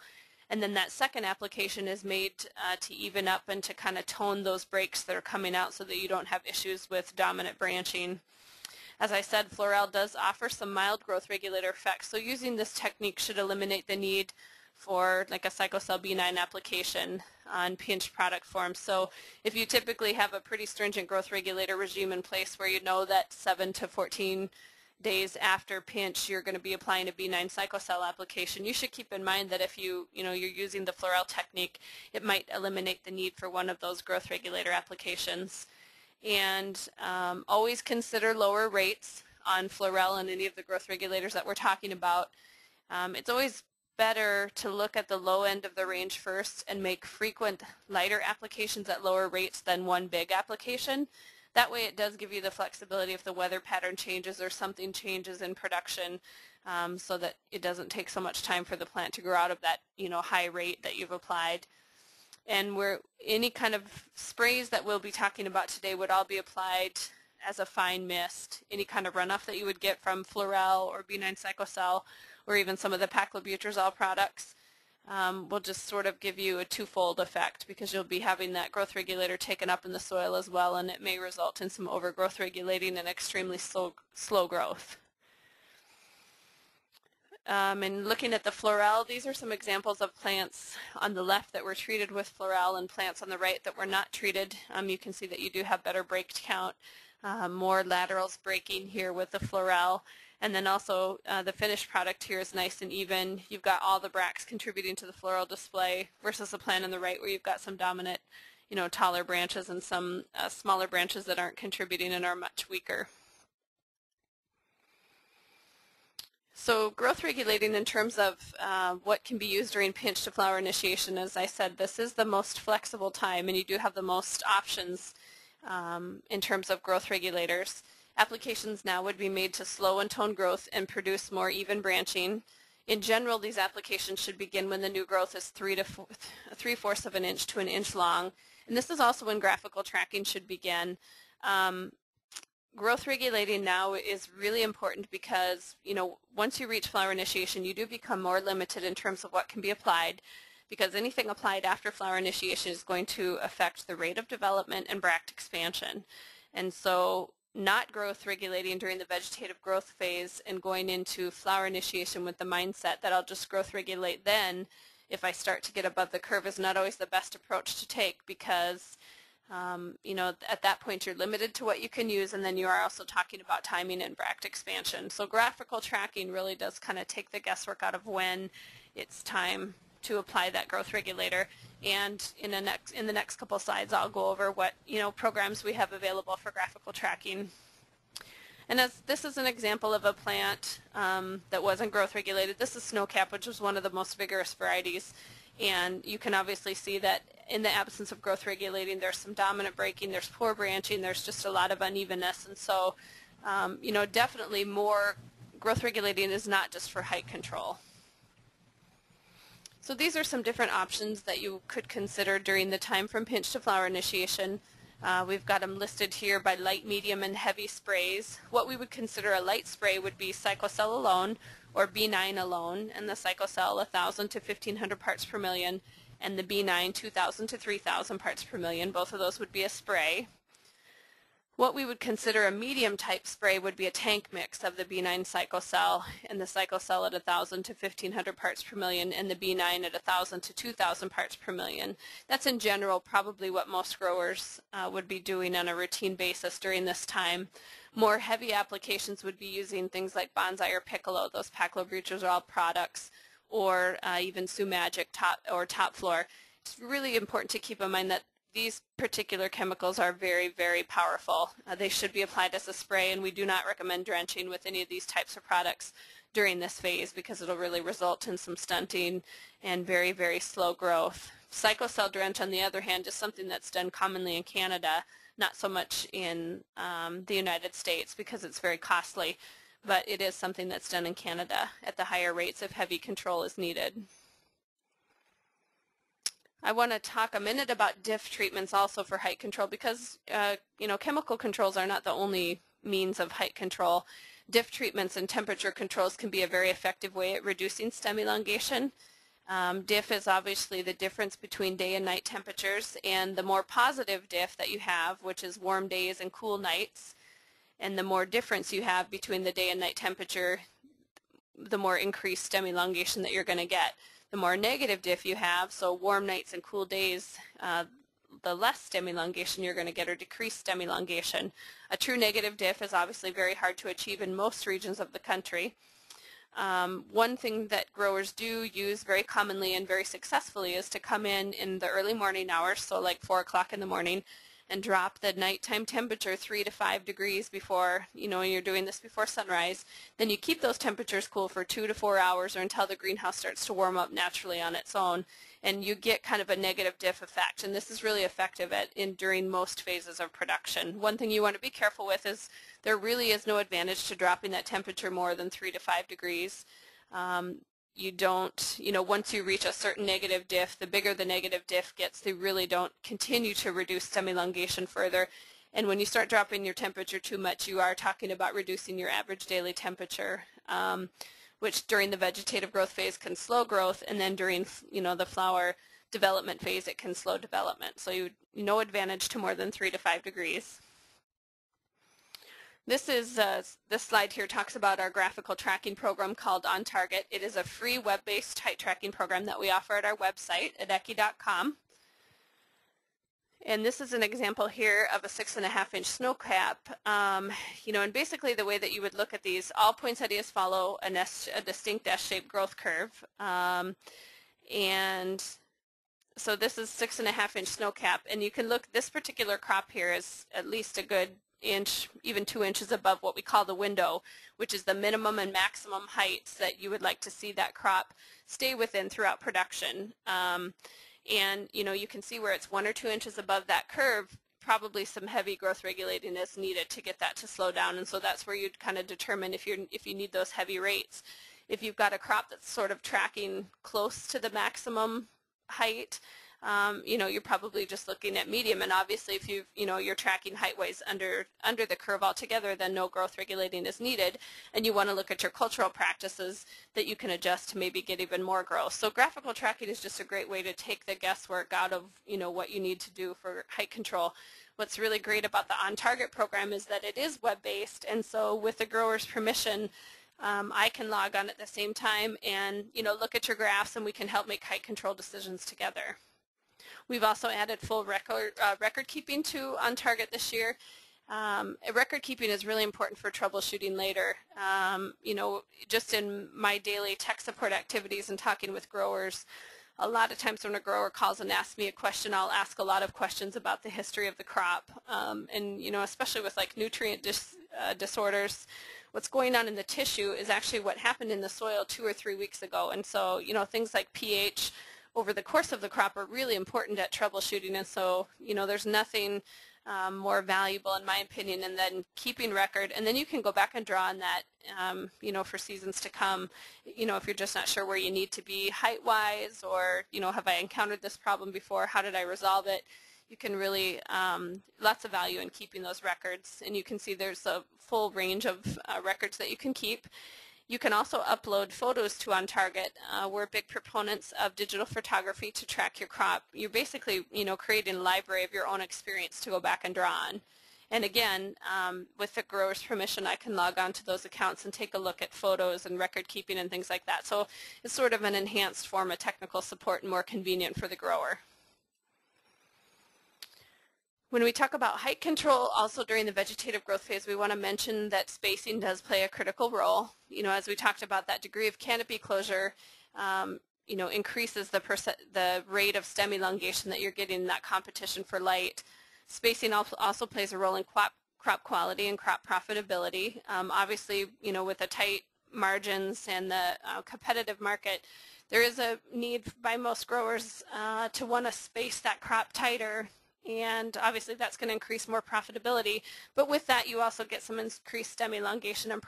And then that second application is made to even up and to kind of tone those breaks that are coming out so that you don't have issues with dominant branching. As I said, Florel does offer some mild growth regulator effects, so using this technique should eliminate the need for like a cyclocell B9 application on pinch product form. So if you typically have a pretty stringent growth regulator regime in place where you know that 7 to 14 days after pinch you're going to be applying a B9 cyclocell application, you should keep in mind that if you're using the Florel technique, it might eliminate the need for one of those growth regulator applications. And always consider lower rates on Florel and any of the growth regulators that we're talking about. It's always better to look at the low end of the range first and make frequent lighter applications at lower rates than one big application. That way it does give you the flexibility if the weather pattern changes or something changes in production, so that it doesn't take so much time for the plant to grow out of that high rate that you've applied. And any kind of sprays that we'll be talking about today would all be applied as a fine mist. Any kind of runoff that you would get from Florel or B9 cyclocell or even some of the paclobutrazole products will just sort of give you a twofold effect, because you'll be having that growth regulator taken up in the soil as well, and it may result in some overgrowth regulating and extremely slow growth. And looking at the Florel, these are some examples of plants on the left that were treated with Florel and plants on the right that were not treated. You can see that you do have better break count, more laterals breaking here with the Florel. And then also the finished product here is nice and even. You've got all the bracts contributing to the floral display versus the plant on the right where you've got some dominant, taller branches and some smaller branches that aren't contributing and are much weaker. So growth regulating in terms of what can be used during pinch to flower initiation, as I said, this is the most flexible time, and you do have the most options in terms of growth regulators. Applications now would be made to slow and tone growth and produce more even branching. In general, these applications should begin when the new growth is 3/4 of an inch to an inch long. And this is also when graphical tracking should begin. Growth regulating now is really important because, once you reach flower initiation, you do become more limited in terms of what can be applied, because anything applied after flower initiation is going to affect the rate of development and bract expansion. And so not growth regulating during the vegetative growth phase and going into flower initiation with the mindset that I'll just growth regulate then if I start to get above the curve is not always the best approach to take, because at that point you're limited to what you can use, and then you are also talking about timing and bract expansion. So graphical tracking really does kind of take the guesswork out of when it's time to apply that growth regulator. And in the next couple slides I'll go over what programs we have available for graphical tracking. And as this is an example of a plant that wasn't growth regulated. This is snowcap, which is one of the most vigorous varieties, and you can obviously see that in the absence of growth regulating there's some dominant breaking, there's poor branching, there's just a lot of unevenness. And so definitely more growth regulating is not just for height control. So these are some different options that you could consider during the time from pinch to flower initiation. We've got them listed here by light, medium, and heavy sprays. What we would consider a light spray would be cyclocel alone or B9 alone, and the cyclocel 1,000 to 1,500 parts per million, and the B9 2,000 to 3,000 parts per million. Both of those would be a spray. What we would consider a medium type spray would be a tank mix of the B9 cyclocel and the cyclocel at 1,000 to 1,500 parts per million and the B9 at 1,000 to 2,000 parts per million. That's in general probably what most growers would be doing on a routine basis during this time. More heavy applications would be using things like Bonsai or Piccolo, those paclobutrazole products, or even Sumagic Top Floor. It's really important to keep in mind that these particular chemicals are very, very powerful. They should be applied as a spray, and we do not recommend drenching with any of these types of products during this phase because it'll really result in some stunting and very, very slow growth. Cyclocel drench, on the other hand, is something that's done commonly in Canada, not so much in the United States because it's very costly, but it is something that's done in Canada at the higher rates if heavy control is needed. I want to talk a minute about DIF treatments also for height control because chemical controls are not the only means of height control. DIF treatments and temperature controls can be a very effective way at reducing stem elongation. DIF is obviously the difference between day and night temperatures, and the more positive DIF that you have, which is warm days and cool nights, and the more difference you have between the day and night temperature, the more increased stem elongation that you're going to get. The more negative DIF you have, so warm nights and cool days, the less stem elongation you're going to get, or decreased stem elongation. A true negative DIF is obviously very hard to achieve in most regions of the country. One thing that growers do use very commonly and very successfully is to come in the early morning hours, so like 4 o'clock in the morning, and drop the nighttime temperature 3 to 5 degrees before, you're doing this before sunrise. Then you keep those temperatures cool for 2 to 4 hours or until the greenhouse starts to warm up naturally on its own, and you get kind of a negative DIF effect. And this is really effective during most phases of production. One thing you want to be careful with is there really is no advantage to dropping that temperature more than 3 to 5 degrees. You don't, once you reach a certain negative DIF, the bigger the negative DIF gets, they really don't continue to reduce stem elongation further. And when you start dropping your temperature too much, you are talking about reducing your average daily temperature, which during the vegetative growth phase can slow growth, and then during, the flower development phase, it can slow development. So no advantage to more than 3 to 5 degrees. This slide here talks about our graphical tracking program called On Target. It is a free web-based height tracking program that we offer at our website at ecki.com. And this is an example here of a 6.5-inch snow cap. And basically the way that you would look at these, all poinsettias follow a distinct S-shaped growth curve. And so this is 6.5-inch snow cap, and you can look, this particular crop here is at least a good inch, even 2 inches above what we call the window, which is the minimum and maximum heights that you would like to see that crop stay within throughout production. And you can see where it's 1 or 2 inches above that curve, probably some heavy growth regulating is needed to get that to slow down, and so that's where you'd kind of determine if you need those heavy rates. If you've got a crop that's sort of tracking close to the maximum height, you're probably just looking at medium, and obviously if you're tracking height-wise under the curve altogether, then no growth regulating is needed, and you want to look at your cultural practices that you can adjust to maybe get even more growth. So graphical tracking is just a great way to take the guesswork out of what you need to do for height control. What's really great about the On Target program is that it is web-based, and so with the grower's permission, I can log on at the same time and look at your graphs, and we can help make height control decisions together. We've also added full record keeping to On Target this year. Record keeping is really important for troubleshooting later. Just in my daily tech support activities and talking with growers, a lot of times when a grower calls and asks me a question, I'll ask a lot of questions about the history of the crop. And especially with like nutrient disorders, what's going on in the tissue is actually what happened in the soil 2 or 3 weeks ago. And so things like pH over the course of the crop are really important at troubleshooting, and so there's nothing more valuable in my opinion, and then keeping record, and then you can go back and draw on that, you know, for seasons to come, you know, if you're just not sure where you need to be height-wise, or, you know, have I encountered this problem before, how did I resolve it? You can really, lots of value in keeping those records, and you can see there's a full range of records that you can keep. You can also upload photos to OnTarget. We're big proponents of digital photography to track your crop. You're basically, you know, creating a library of your own experience to go back and draw on. And again, with the grower's permission, I can log on to those accounts and take a look at photos and record keeping and things like that. So it's sort of an enhanced form of technical support and more convenient for the grower. When we talk about height control, also during the vegetative growth phase, we want to mention that spacing does play a critical role. You know, as we talked about, that degree of canopy closure, you know, increases the rate of stem elongation that you're getting in that competition for light. Spacing also plays a role in crop quality and crop profitability. Obviously, you know, with the tight margins and the competitive market, there is a need by most growers to want to space that crop tighter. And obviously that's going to increase more profitability, but with that you also get some increased stem elongation and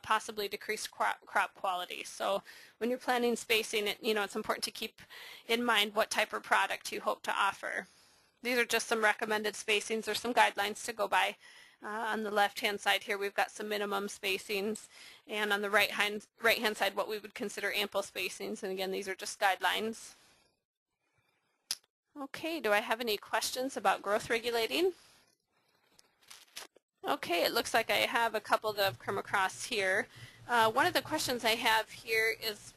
possibly decreased crop quality. So when you're planning spacing, you know, it's important to keep in mind what type of product you hope to offer. These are just some recommended spacings or some guidelines to go by. On the left-hand side here we've got some minimum spacings, and on the right-hand side what we would consider ample spacings, and again these are just guidelines. Okay, do I have any questions about growth regulating? Okay, it looks like I have a couple that I've come across here. One of the questions I have here is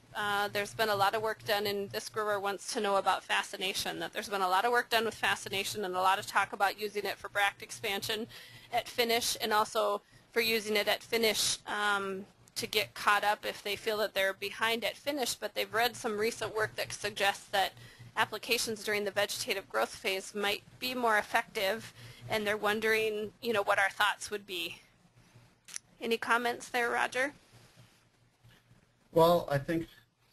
there's been a lot of work done, and this grower wants to know about fascination, that there's been a lot of work done with fascination and a lot of talk about using it for bract expansion at finish, and also for using it at finish to get caught up if they feel that they're behind at finish, but they've read some recent work that suggests that applications during the vegetative growth phase might be more effective, and they're wondering, you know, what our thoughts would be. Any comments there, Roger? Well, I think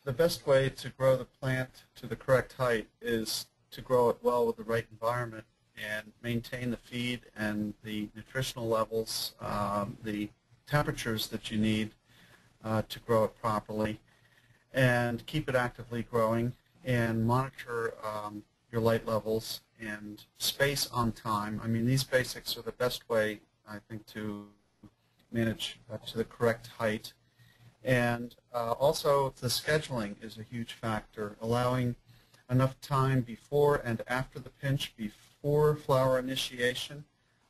the best way to grow the plant to the correct height is to grow it well with the right environment and maintain the feed and the nutritional levels, the temperatures that you need to grow it properly, and keep it actively growing, and monitor your light levels and space on time. I mean, these basics are the best way, I think, to manage to the correct height. And also the scheduling is a huge factor, allowing enough time before and after the pinch, before flower initiation,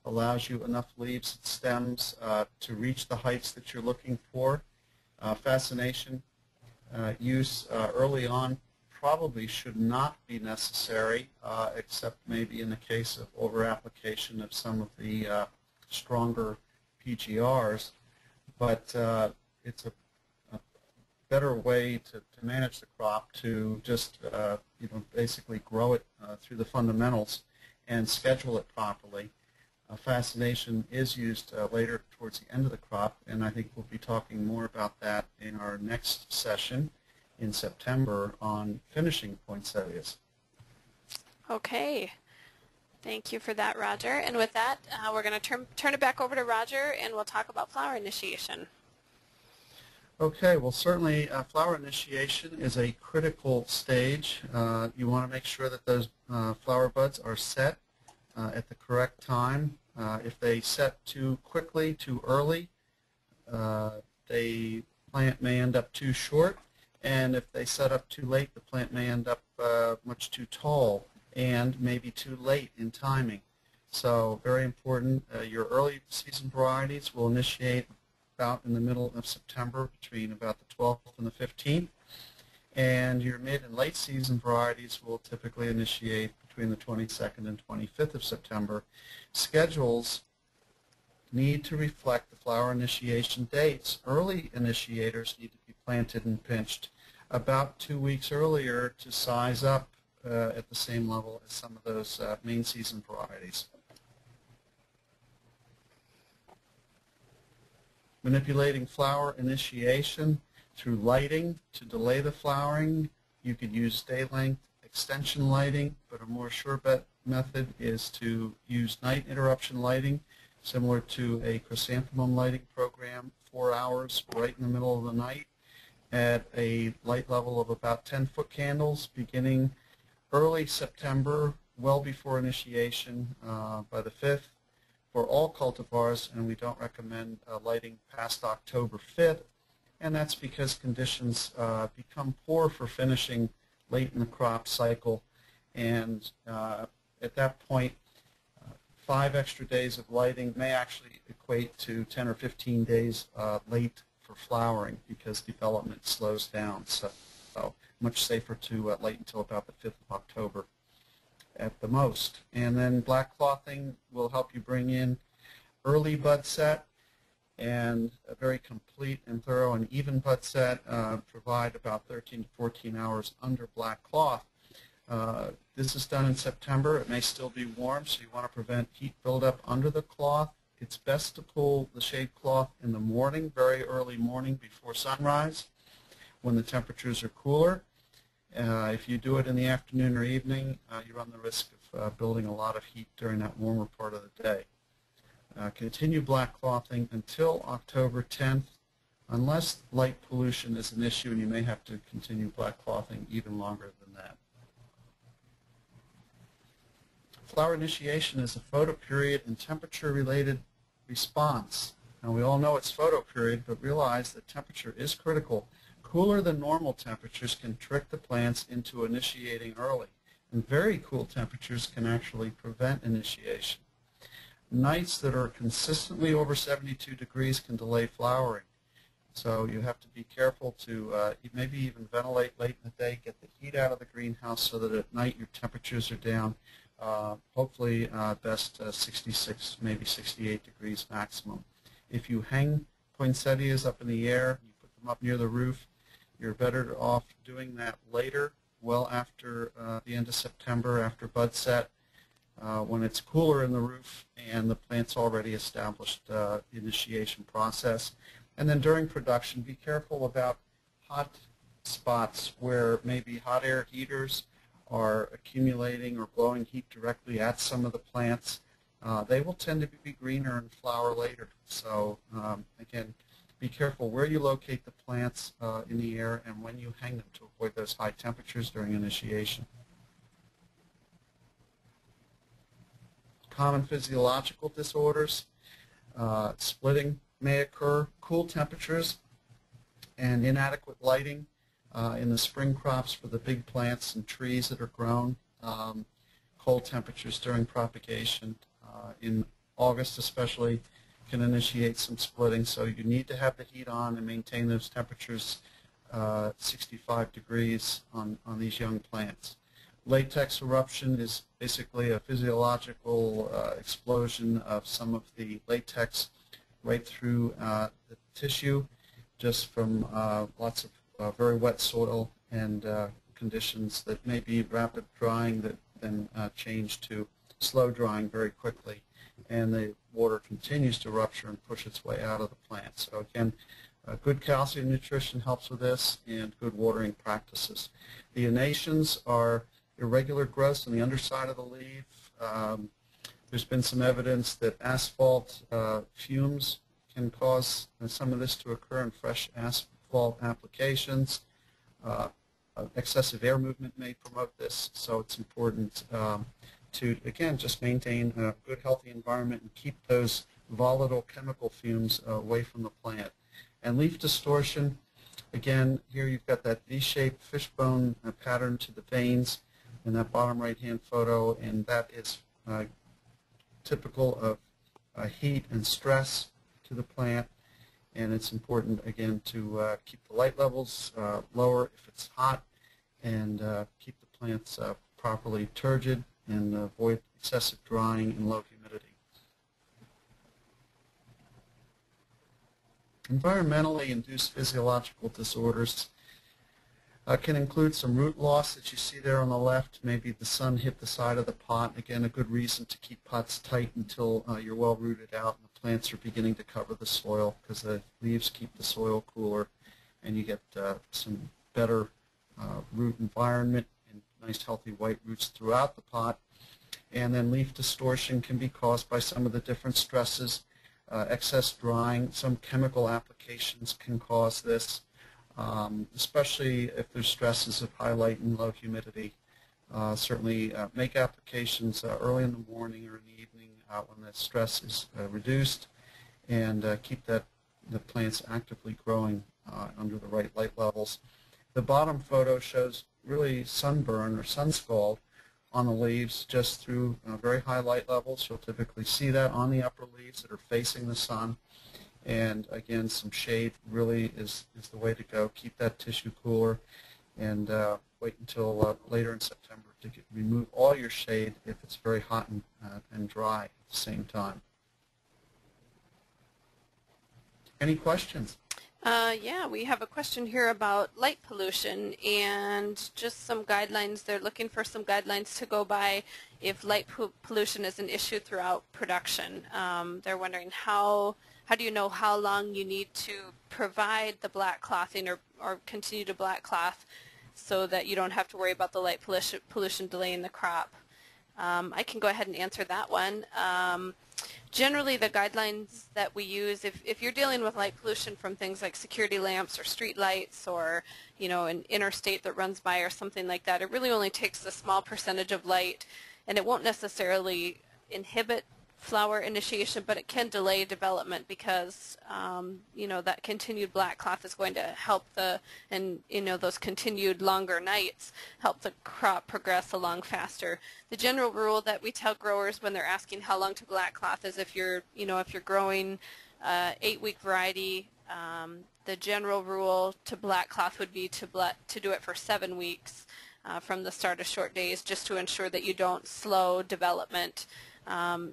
allows you enough leaves and stems to reach the heights that you're looking for. Fascination use early on probably should not be necessary, except maybe in the case of over-application of some of the stronger PGRs. But it's a better way to manage the crop to just you know, basically grow it through the fundamentals and schedule it properly. Fascination is used later towards the end of the crop, and I think we'll be talking more about that in our next session in September on finishing poinsettias. Okay. Thank you for that, Roger. And with that, we're going to turn it back over to Roger, and we'll talk about flower initiation. Okay, well, certainly flower initiation is a critical stage. You want to make sure that those flower buds are set at the correct time. If they set too quickly, too early, the plant may end up too short, and if they set up too late, the plant may end up much too tall and maybe too late in timing. So very important. Your early season varieties will initiate about in the middle of September, between about the 12th and the 15th, and your mid and late season varieties will typically initiate between the 22nd and 25th of September. Schedules need to reflect the flower initiation dates. Early initiators need to be planted and pinched about 2 weeks earlier to size up at the same level as some of those main season varieties. Manipulating flower initiation through lighting to delay the flowering. You could use day length extension lighting, but a more sure bet method is to use night interruption lighting, similar to a chrysanthemum lighting program, 4 hours right in the middle of the night at a light level of about 10-foot candles beginning early September, well before initiation by the 5th for all cultivars, and we don't recommend lighting past October 5th, and that's because conditions become poor for finishing late in the crop cycle, and at that point 5 extra days of lighting may actually equate to 10 or 15 days late for flowering because development slows down. So much safer to wait until about the 5th of October at the most. And then black clothing will help you bring in early bud set, and a very complete and thorough and even bud set provide about 13 to 14 hours under black cloth. This is done in September. It may still be warm, so you want to prevent heat buildup under the cloth. It's best to pull the shade cloth in the morning, very early morning before sunrise, when the temperatures are cooler. If you do it in the afternoon or evening, you run the risk of building a lot of heat during that warmer part of the day. Continue black clothing until October 10th, unless light pollution is an issue, and you may have to continue black clothing even longer than that. Flower initiation is a photoperiod and temperature-related response. Now, we all know it's photoperiod, but realize that temperature is critical. Cooler than normal temperatures can trick the plants into initiating early, and very cool temperatures can actually prevent initiation. Nights that are consistently over 72 degrees can delay flowering, so you have to be careful to maybe even ventilate late in the day, get the heat out of the greenhouse so that at night your temperatures are down, hopefully best 66, maybe 68 degrees maximum. If you hang poinsettias up in the air, you put them up near the roof, you're better off doing that later, well after the end of September, after bud set, when it's cooler in the roof and the plant's already established the initiation process. And then during production, be careful about hot spots where maybe hot air heaters are accumulating or blowing heat directly at some of the plants. They will tend to be greener and flower later. So again, be careful where you locate the plants in the air and when you hang them to avoid those high temperatures during initiation. Common physiological disorders, splitting may occur, cool temperatures and inadequate lighting in the spring crops for the big plants and trees that are grown, cold temperatures during propagation in August especially can initiate some splitting, so you need to have the heat on and maintain those temperatures 65 degrees on these young plants. Latex eruption is basically a physiological explosion of some of the latex right through the tissue just from lots of very wet soil and conditions that may be rapid drying that then change to slow drying very quickly, and the water continues to rupture and push its way out of the plant. So again, good calcium nutrition helps with this, and good watering practices. The innations are irregular growths on the underside of the leaf. There's been some evidence that asphalt fumes can cause some of this to occur in fresh asphalt applications. Excessive air movement may promote this, so it's important to, again, just maintain a good, healthy environment and keep those volatile chemical fumes away from the plant. And leaf distortion, again, here you've got that V-shaped fishbone pattern to the veins in that bottom right-hand photo, and that is typical of heat and stress to the plant. And it's important, again, to keep the light levels lower if it's hot, and keep the plants properly turgid and avoid excessive drying and low humidity. Environmentally induced physiological disorders can include some root loss that you see there on the left. Maybe the sun hit the side of the pot. Again, a good reason to keep pots tight until you're well rooted out and the plants are beginning to cover the soil, because the leaves keep the soil cooler and you get some better root environment and nice healthy white roots throughout the pot. And then leaf distortion can be caused by some of the different stresses. Excess drying, some chemical applications can cause this, especially if there's stresses of high light and low humidity. Certainly make applications early in the morning or in the evening when the stress is reduced, and keep the plants actively growing under the right light levels. The bottom photo shows really sunburn or sun scald on the leaves just through very high light levels. You'll typically see that on the upper leaves that are facing the sun. And again, some shade really is the way to go. Keep that tissue cooler, and wait until later in September to remove all your shade if it's very hot and dry at the same time. Any questions? Yeah, we have a question here about light pollution and just some guidelines. They're looking for some guidelines to go by if light pollution is an issue throughout production. They're wondering how do you know how long you need to provide the black clothing or continue to black cloth so that you don't have to worry about the light pollution delaying the crop. I can go ahead and answer that one. Generally, the guidelines that we use, if you're dealing with light pollution from things like security lamps or street lights or, you know, an interstate that runs by or something like that, it really only takes a small percentage of light, and it won't necessarily inhibit flower initiation, but it can delay development because, you know, that continued black cloth is going to help those continued longer nights help the crop progress along faster. The general rule that we tell growers when they're asking how long to black cloth is if you're growing 8-week variety, the general rule to black cloth would be to do it for 7 weeks from the start of short days, just to ensure that you don't slow development.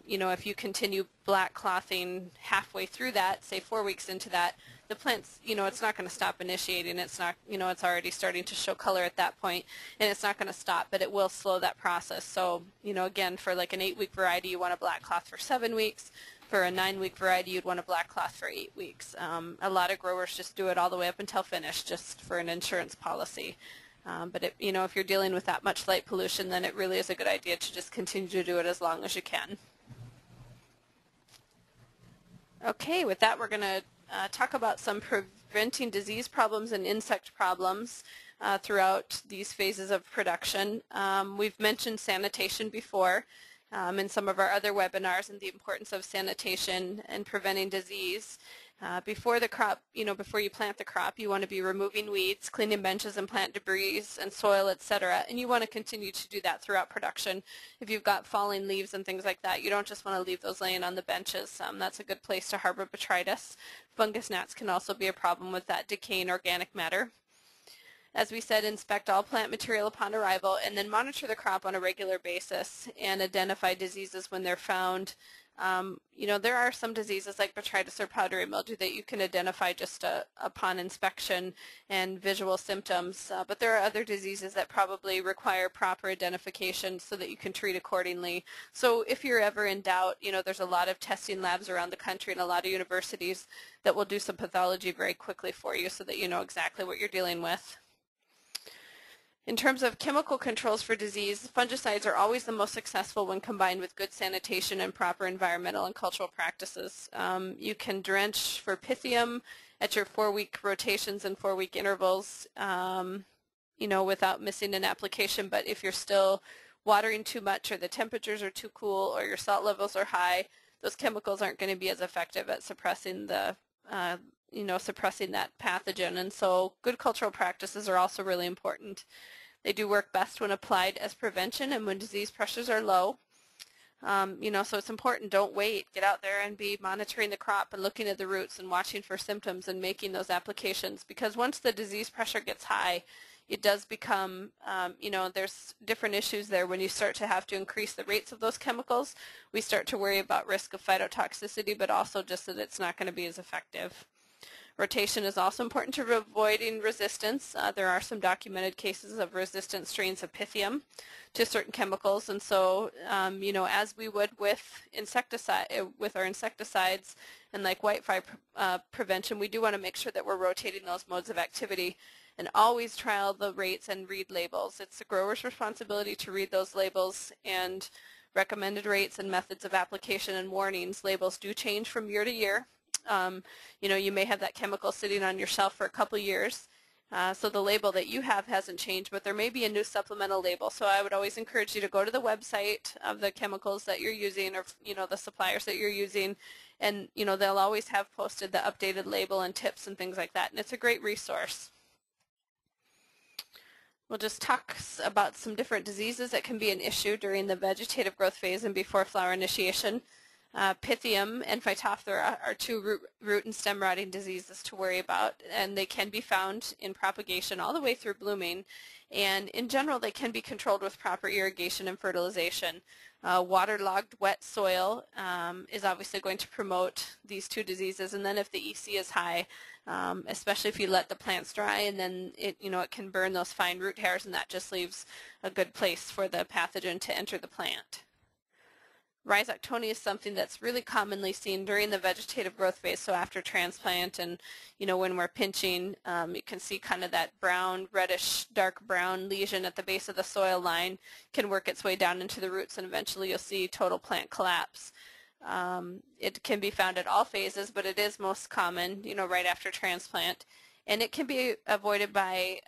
You know, if you continue black clothing halfway through that, say 4 weeks into that, the plant's, you know, it's not going to stop initiating. It's not, you know, it's already starting to show color at that point, and it's not going to stop, but it will slow that process. So, you know, again, for like an 8-week variety, you want a black cloth for 7 weeks. For a 9-week variety, you'd want a black cloth for 8 weeks. A lot of growers just do it all the way up until finish, just for an insurance policy. But you know, if you're dealing with that much light pollution, then it really is a good idea to just continue to do it as long as you can. Okay, with that, we're going to talk about some preventing disease problems and insect problems throughout these phases of production. We've mentioned sanitation before in some of our other webinars, and the importance of sanitation and preventing disease. Before the crop, you know, before you plant the crop, you want to be removing weeds, cleaning benches and plant debris and soil, etc. And you want to continue to do that throughout production. If you've got falling leaves and things like that, you don't just want to leave those laying on the benches. That's a good place to harbor botrytis. Fungus gnats can also be a problem with that decaying organic matter. As we said, inspect all plant material upon arrival, and then monitor the crop on a regular basis and identify diseases when they're found. You know, there are some diseases like botrytis or powdery mildew that you can identify just upon inspection and visual symptoms, but there are other diseases that probably require proper identification so that you can treat accordingly. So if you're ever in doubt, you know, there's a lot of testing labs around the country and a lot of universities that will do some pathology very quickly for you so that you know exactly what you're dealing with. In terms of chemical controls for disease, fungicides are always the most successful when combined with good sanitation and proper environmental and cultural practices. You can drench for Pythium at your 4-week rotations and 4-week intervals, you know, without missing an application. But if you're still watering too much, or the temperatures are too cool, or your salt levels are high, those chemicals aren't going to be as effective at suppressing the suppressing that pathogen. And so good cultural practices are also really important. They do work best when applied as prevention and when disease pressures are low. You know, so it's important, don't wait. Get out there and be monitoring the crop and looking at the roots and watching for symptoms and making those applications, because once the disease pressure gets high, it does become, you know, there's different issues there. When you start to have to increase the rates of those chemicals, we start to worry about risk of phytotoxicity, but also just that it's not going to be as effective. Rotation is also important to avoiding resistance. There are some documented cases of resistant strains of Pythium to certain chemicals, and so you know, as we would with our insecticides and like whitefly prevention, we do want to make sure that we're rotating those modes of activity, and always trial the rates and read labels. It's the grower's responsibility to read those labels and Recommended rates and methods of application and warnings labels do change from year to year. You may have that chemical sitting on your shelf for a couple years, so the label that you have hasn't changed, but there may be a new supplemental label. So I would always encourage you to go to the website of the chemicals that you're using, or the suppliers that you're using, and they'll always have posted the updated label and tips and things like that, and it's a great resource. We'll just talk about some different diseases that can be an issue during the vegetative growth phase and before flower initiation. Pythium and Phytophthora are two root and stem rotting diseases to worry about, and they can be found in propagation all the way through blooming. And in general, they can be controlled with proper irrigation and fertilization. Waterlogged wet soil is obviously going to promote these two diseases, and then if the EC is high, especially if you let the plants dry, and then it can burn those fine root hairs, and that just leaves a good place for the pathogen to enter the plant. Rhizoctonia is something that's really commonly seen during the vegetative growth phase, so after transplant, and when we're pinching, you can see kind of that brown, reddish, dark brown lesion at the base of the soil line can work its way down into the roots, and eventually you'll see total plant collapse. It can be found at all phases, but it is most common, right after transplant. And it can be avoided by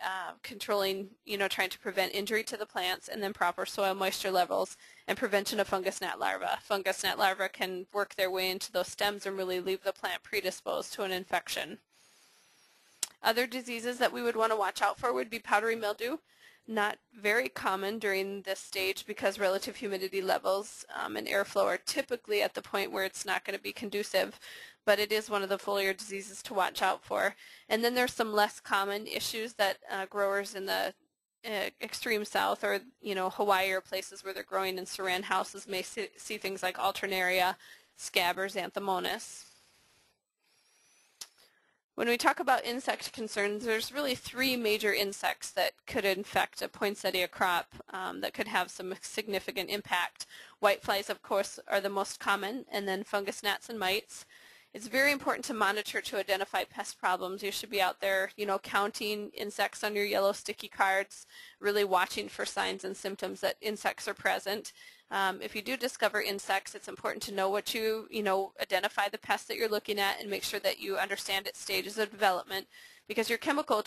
controlling, trying to prevent injury to the plants, and then proper soil moisture levels and prevention of fungus gnat larvae. Fungus gnat larvae can work their way into those stems and really leave the plant predisposed to an infection. Other diseases that we would want to watch out for would be powdery mildew. Not very common during this stage because relative humidity levels and airflow are typically at the point where it's not going to be conducive, but it is one of the foliar diseases to watch out for. And then there's some less common issues that growers in the extreme south, or Hawaii, or places where they're growing in saran houses may see things like alternaria, scab, or xanthomonas. When we talk about insect concerns, there's really three major insects that could infect a poinsettia crop that could have some significant impact. Whiteflies, of course, are the most common, and then fungus gnats and mites. It's very important to monitor to identify pest problems. You should be out there, counting insects on your yellow sticky cards, really watching for signs and symptoms that insects are present. If you do discover insects, it's important to know what identify the pest that you're looking at and make sure that you understand its stages of development, because your chemical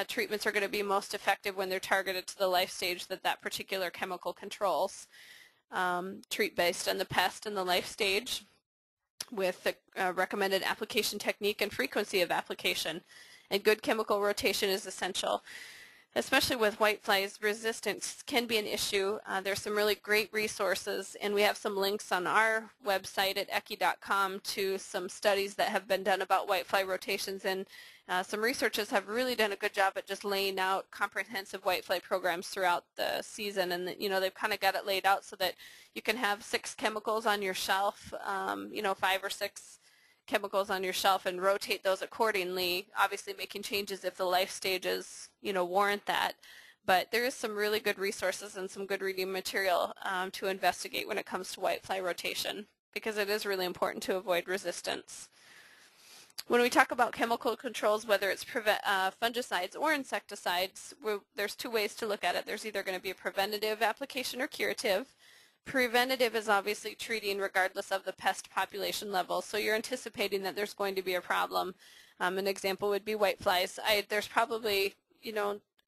treatments are going to be most effective when they're targeted to the life stage that particular chemical controls. Treat based on the pest and the life stage, with the recommended application technique and frequency of application. And good chemical rotation is essential. Especially with whiteflies, resistance can be an issue. There's some really great resources, and we have some links on our website at ecki.com to some studies that have been done about whitefly rotations, and some researchers have really done a good job at just laying out comprehensive whitefly programs throughout the season, and they've kind of got it laid out so that you can have 6 chemicals on your shelf, 5 or 6 chemicals on your shelf, and rotate those accordingly, obviously making changes if the life stages warrant that. But there is some really good resources and some good reading material to investigate when it comes to whitefly rotation, because it is really important to avoid resistance. When we talk about chemical controls, whether it's fungicides or insecticides, there's 2 ways to look at it. There's either going to be a preventative application or curative. Preventative is obviously treating regardless of the pest population level, so you're anticipating that there's going to be a problem. An example would be whiteflies. There's probably,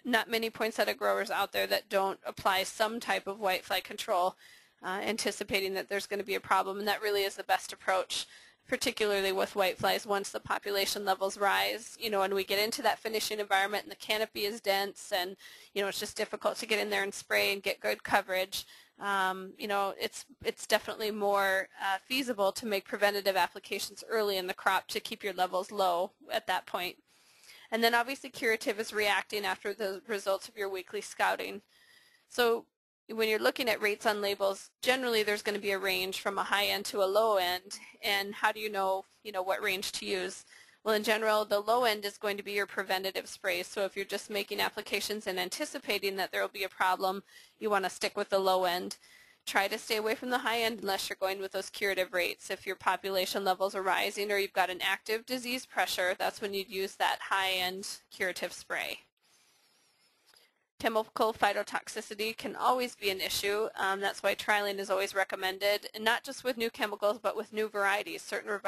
not many poinsettia growers out there that don't apply some type of whitefly control, anticipating that there's going to be a problem, and that really is the best approach, particularly with whiteflies once the population levels rise, and we get into that finishing environment and the canopy is dense, and it's just difficult to get in there and spray and get good coverage. It's definitely more feasible to make preventative applications early in the crop to keep your levels low at that point. And then obviously curative is reacting after the results of your weekly scouting. So when you're looking at rates on labels, generally there's going to be a range from a high end to a low end. And how do you know what range to use? Well, in general, the low end is going to be your preventative sprays. So if you're just making applications and anticipating that there will be a problem, you want to stick with the low end. Try to stay away from the high end unless you're going with those curative rates. If your population levels are rising or you've got an active disease pressure, that's when you'd use that high end curative spray. Chemical phytotoxicity can always be an issue. That's why trialing is always recommended, and not just with new chemicals, but with new varieties. Certain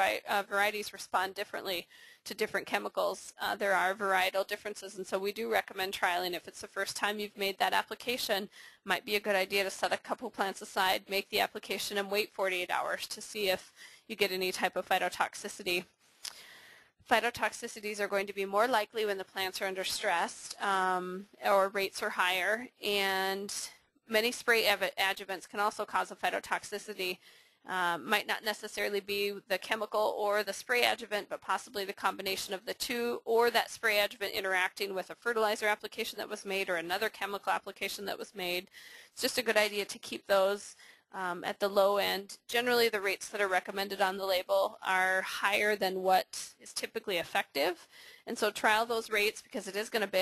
varieties respond differently to different chemicals. There are varietal differences, and so we do recommend trialing. If it's the first time you've made that application, might be a good idea to set a couple plants aside, make the application, and wait 48 hours to see if you get any type of phytotoxicity. Phytotoxicities are going to be more likely when the plants are under stress or rates are higher, and many spray adjuvants can also cause a phytotoxicity. Might not necessarily be the chemical or the spray adjuvant, but possibly the combination of the two, or that spray adjuvant interacting with a fertilizer application that was made or another chemical application that was made. It's just a good idea to keep those at the low end. Generally, the rates that are recommended on the label are higher than what is typically effective, and so trial those rates, because it is going to be,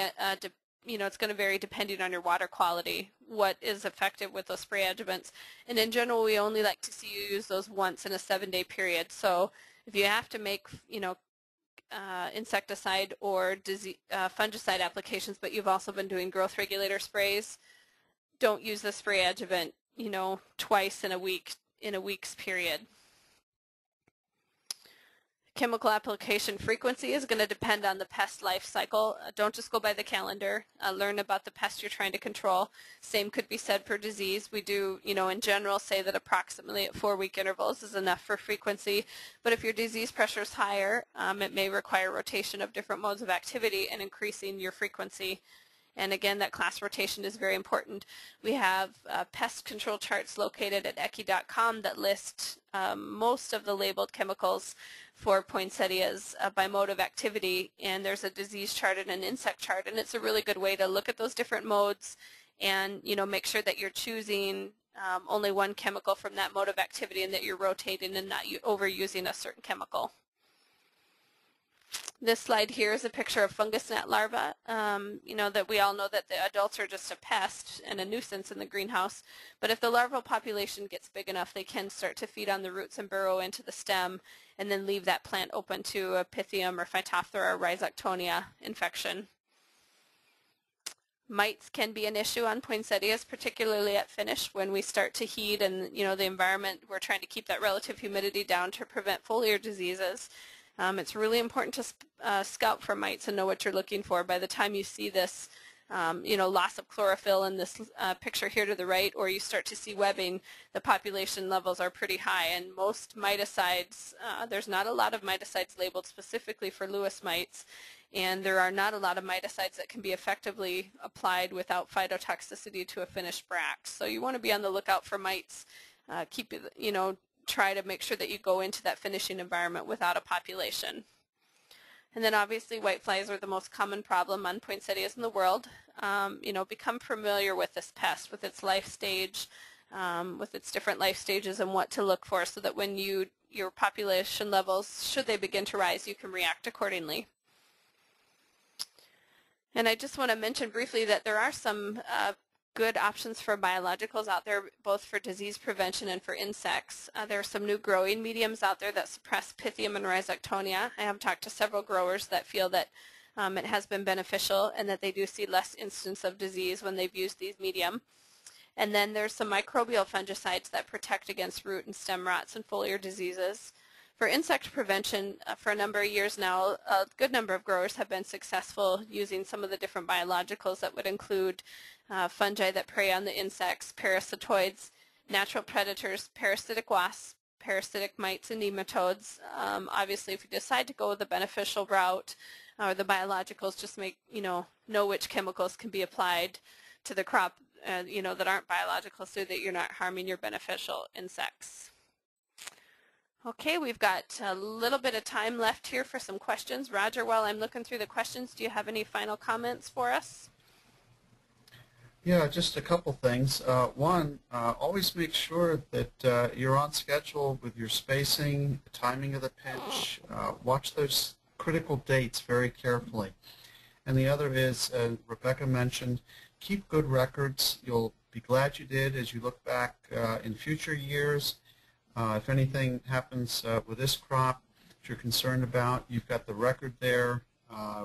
it's going to vary depending on your water quality, what is effective with those spray adjuvants. And in general, we only like to see you use those once in a 7-day period. So if you have to make, insecticide or fungicide applications, but you've also been doing growth regulator sprays, don't use the spray adjuvant twice in a week's period. Chemical application frequency is going to depend on the pest life cycle. Don't just go by the calendar. Learn about the pest you're trying to control. Same could be said for disease. We do, in general, say that approximately at 4-week intervals is enough for frequency. But if your disease pressure is higher, it may require rotation of different modes of activity and increasing your frequency. And again, that class rotation is very important. We have pest control charts located at ecchi.com that list most of the labeled chemicals for poinsettias by mode of activity, and there's a disease chart and an insect chart, and it's a really good way to look at those different modes and make sure that you're choosing only one chemical from that mode of activity, and that you're rotating and not overusing a certain chemical. This slide here is a picture of fungus gnat larvae. That we all know that the adults are just a pest and a nuisance in the greenhouse, but if the larval population gets big enough, they can start to feed on the roots and burrow into the stem and then leave that plant open to a Pythium or Phytophthora or Rhizoctonia infection. Mites can be an issue on poinsettias, particularly at finish when we start to heat and the environment. We're trying to keep that relative humidity down to prevent foliar diseases. It's really important to scout for mites and know what you're looking for. By the time you see this, loss of chlorophyll in this picture here to the right, or you start to see webbing, the population levels are pretty high. And most miticides, there's not a lot of miticides labeled specifically for Lewis mites, and there are not a lot of miticides that can be effectively applied without phytotoxicity to a finished bract. So you want to be on the lookout for mites. Try to make sure that you go into that finishing environment without a population. And then obviously whiteflies are the most common problem on poinsettias in the world. Become familiar with this pest, with its life stage, with its different life stages and what to look for, so that when your population levels, should they begin to rise, you can react accordingly. And I just want to mention briefly that there are some good options for biologicals out there, both for disease prevention and for insects. There are some new growing mediums out there that suppress Pythium and Rhizoctonia. I have talked to several growers that feel that it has been beneficial and that they do see less instance of disease when they've used these medium. And then there's some microbial fungicides that protect against root and stem rots and foliar diseases. For insect prevention, for a number of years now, a good number of growers have been successful using some of the different biologicals that would include fungi that prey on the insects, parasitoids, natural predators, parasitic wasps, parasitic mites, and nematodes. Obviously, if you decide to go the beneficial route or the biologicals, just know which chemicals can be applied to the crop, that aren't biological, so that you're not harming your beneficial insects. Okay, we've got a little bit of time left here for some questions. Roger, while I'm looking through the questions, do you have any final comments for us? Yeah, just a couple things. One, always make sure that you're on schedule with your spacing, the timing of the pinch. Watch those critical dates very carefully. And the other is, Rebecca mentioned, keep good records. You'll be glad you did as you look back in future years. If anything happens with this crop that you're concerned about, you've got the record there,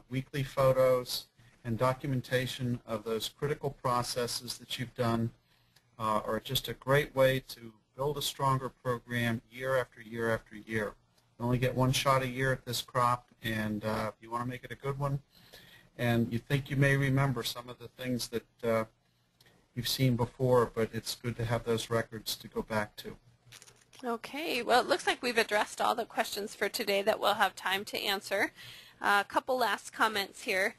weekly photos, and documentation of those critical processes that you've done are just a great way to build a stronger program year after year after year. You only get one shot a year at this crop, and you want to make it a good one. And you think you may remember some of the things that you've seen before, but it's good to have those records to go back to. Okay, well, it looks like we've addressed all the questions for today that we'll have time to answer. A couple last comments here.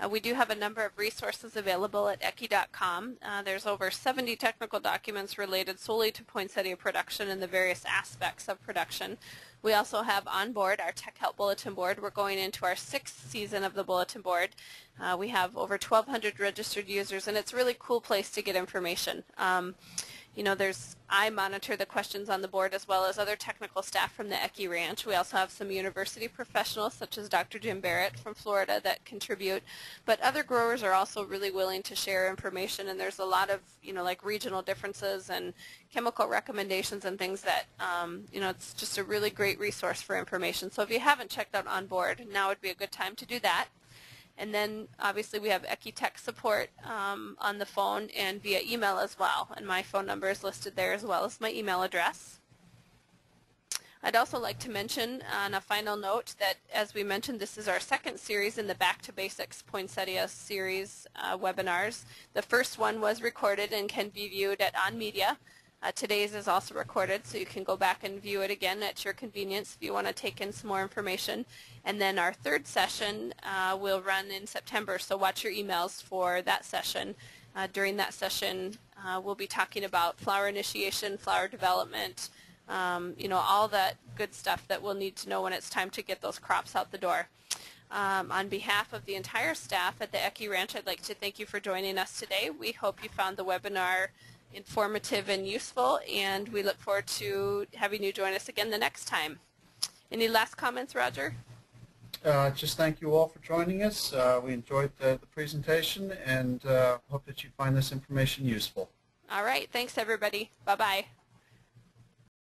We do have a number of resources available at ECHI.com. There's over 70 technical documents related solely to poinsettia production and the various aspects of production. We also have on board our Tech Help Bulletin Board. We're going into our 6th season of the Bulletin Board. We have over 1,200 registered users, and it's a really cool place to get information. You know, I monitor the questions on the board as well as other technical staff from the ECHI Ranch. We also have some university professionals such as Dr. Jim Barrett from Florida that contribute. But other growers are also really willing to share information, and there's a lot of, you know, like regional differences and chemical recommendations and things that, you know, it's just a really great resource for information. So if you haven't checked out On Board, now would be a good time to do that. And then obviously we have ECHI Tech support on the phone and via email as well. And my phone number is listed there as well as my email address. I'd also like to mention on a final note that, as we mentioned, this is our 2nd series in the Back to Basics Poinsettia series webinars. The first one was recorded and can be viewed at On Media. Today's is also recorded, so you can go back and view it again at your convenience if you want to take in some more information. And then our 3rd session will run in September, so watch your emails for that session. During that session, we'll be talking about flower initiation, flower development, you know, all that good stuff that we'll need to know when it's time to get those crops out the door. On behalf of the entire staff at the ECHI Ranch, I'd like to thank you for joining us today. We hope you found the webinar informative and useful, and we look forward to having you join us again the next time. Any last comments, Roger? Just thank you all for joining us. We enjoyed the presentation, and hope that you find this information useful. All right. Thanks, everybody. Bye-bye.